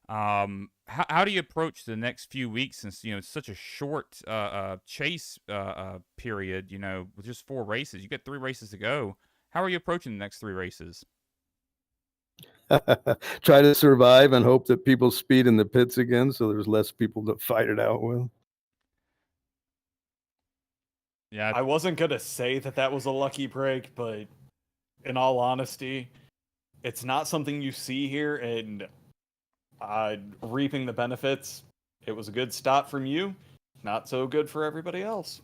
How do you approach the next few weeks, since it's such a short chase period? With just 4 races, you got 3 races to go. How are you approaching the next 3 races? Try to survive and hope that people speed in the pits again, so there's less people to fight it out with. Yeah, I wasn't gonna say that was a lucky break, but in all honesty, it's not something you see here, and reaping the benefits. It was a good stop from you, not so good for everybody else.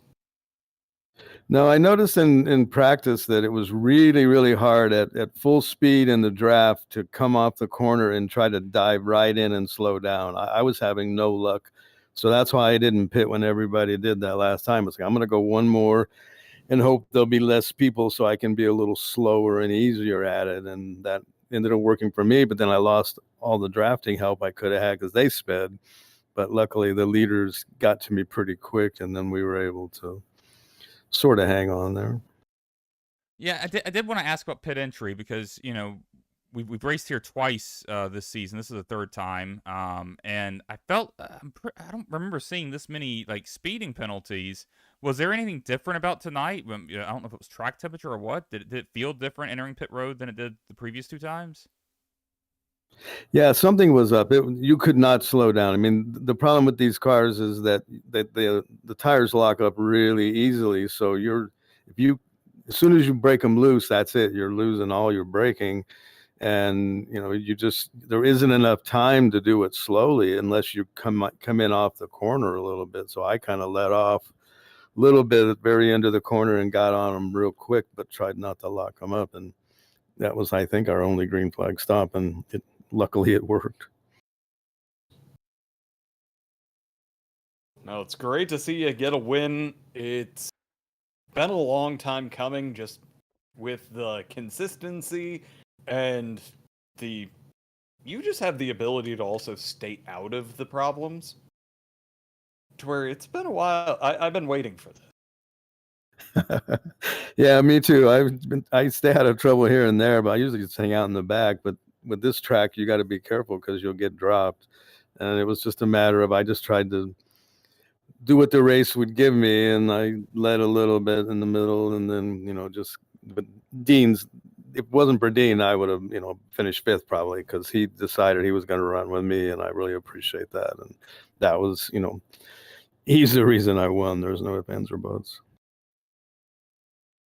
No, I noticed in practice that it was really, really hard at full speed in the draft to come off the corner and try to dive right in and slow down. I was having no luck. So that's why I didn't pit when everybody did that last time. I was like, I'm going to go one more and hope there'll be less people so I can be a little slower and easier at it. And that ended up working for me, but then I lost all the drafting help I could have had because they sped. But luckily the leaders got to me pretty quick, and then we were able to sort of hang on there. Yeah, I did want to ask about pit entry because we've raced here twice this season. This is the 3rd time, and I felt I don't remember seeing this many speeding penalties. Was there anything different about tonight? I don't know if it was track temperature or what. Did it feel different entering pit road than it did the previous 2 times? Yeah, something was up. You could not slow down. I mean, the problem with these cars is that the tires lock up really easily. So as soon as you break them loose, that's it. You're losing all your braking, and there isn't enough time to do it slowly unless you come in off the corner a little bit. So I kind of let off a little bit at the very end of the corner and got on them real quick, but tried not to lock them up. And that was, I think, our only green flag stop, and luckily it worked. No, it's great to see you get a win. It's been a long time coming, just with the consistency and you just have the ability to also stay out of the problems, to where it's been a while. I've been waiting for this. Yeah, me too. I stay out of trouble here and there, but I usually just hang out in the back. But with this track, you got to be careful because you'll get dropped. And it was just a matter of I just tried to do what the race would give me, and I led a little bit in the middle, and then but Dean's. If it wasn't for Dean, I would have finished 5th probably, because he decided he was going to run with me, and I really appreciate that. And that was he's the reason I won. There's no ifs, ands, or buts.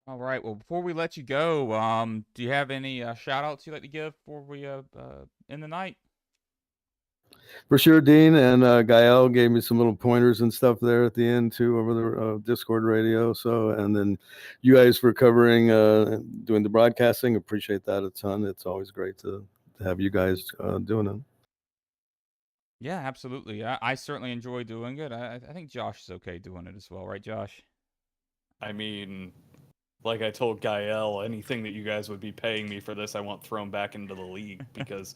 All right. Well, before we let you go, do you have any shout outs you'd like to give before we end the night? For sure, Dean and Gael gave me some little pointers and stuff there at the end too over the Discord radio. So, and then you guys for covering, doing the broadcasting. Appreciate that a ton. It's always great to have you guys doing it. Yeah, absolutely. I certainly enjoy doing it. I think Josh is okay doing it as well, right, Josh? I mean, like I told Gael, anything that you guys would be paying me for this, I want thrown back into the league because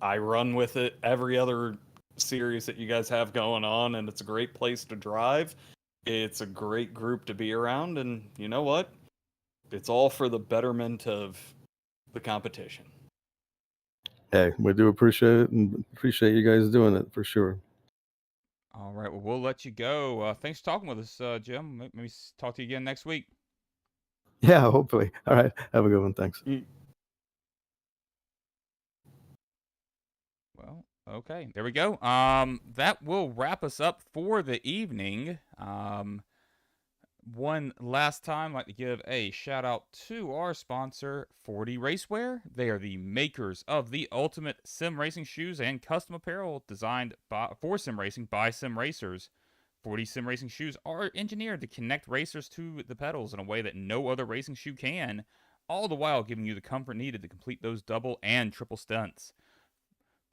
I run with it every other series that you guys have going on, and it's a great place to drive. It's a great group to be around, and you know what? It's all for the betterment of the competition. Hey, we do appreciate it, and appreciate you guys doing it for sure. All right. Well, we'll let you go. Thanks for talking with us, Jim. Maybe talk to you again next week. Yeah, hopefully. All right. Have a good one. Thanks. Well, okay. There we go. That will wrap us up for the evening. One last time, I'd like to give a shout out to our sponsor, 40 Racewear. They are the makers of the ultimate sim racing shoes and custom apparel designed for sim racing by sim racers. 40 sim racing shoes are engineered to connect racers to the pedals in a way that no other racing shoe can, all the while giving you the comfort needed to complete those double and triple stunts.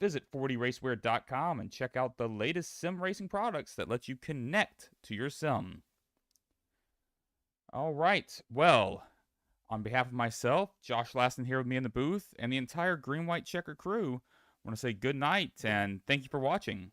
Visit 40racewear.com and check out the latest sim racing products that let you connect to your sim. All right. Well, on behalf of myself, Josh Lassen here with me in the booth, and the entire Green White Checker crew, I want to say good night and thank you for watching.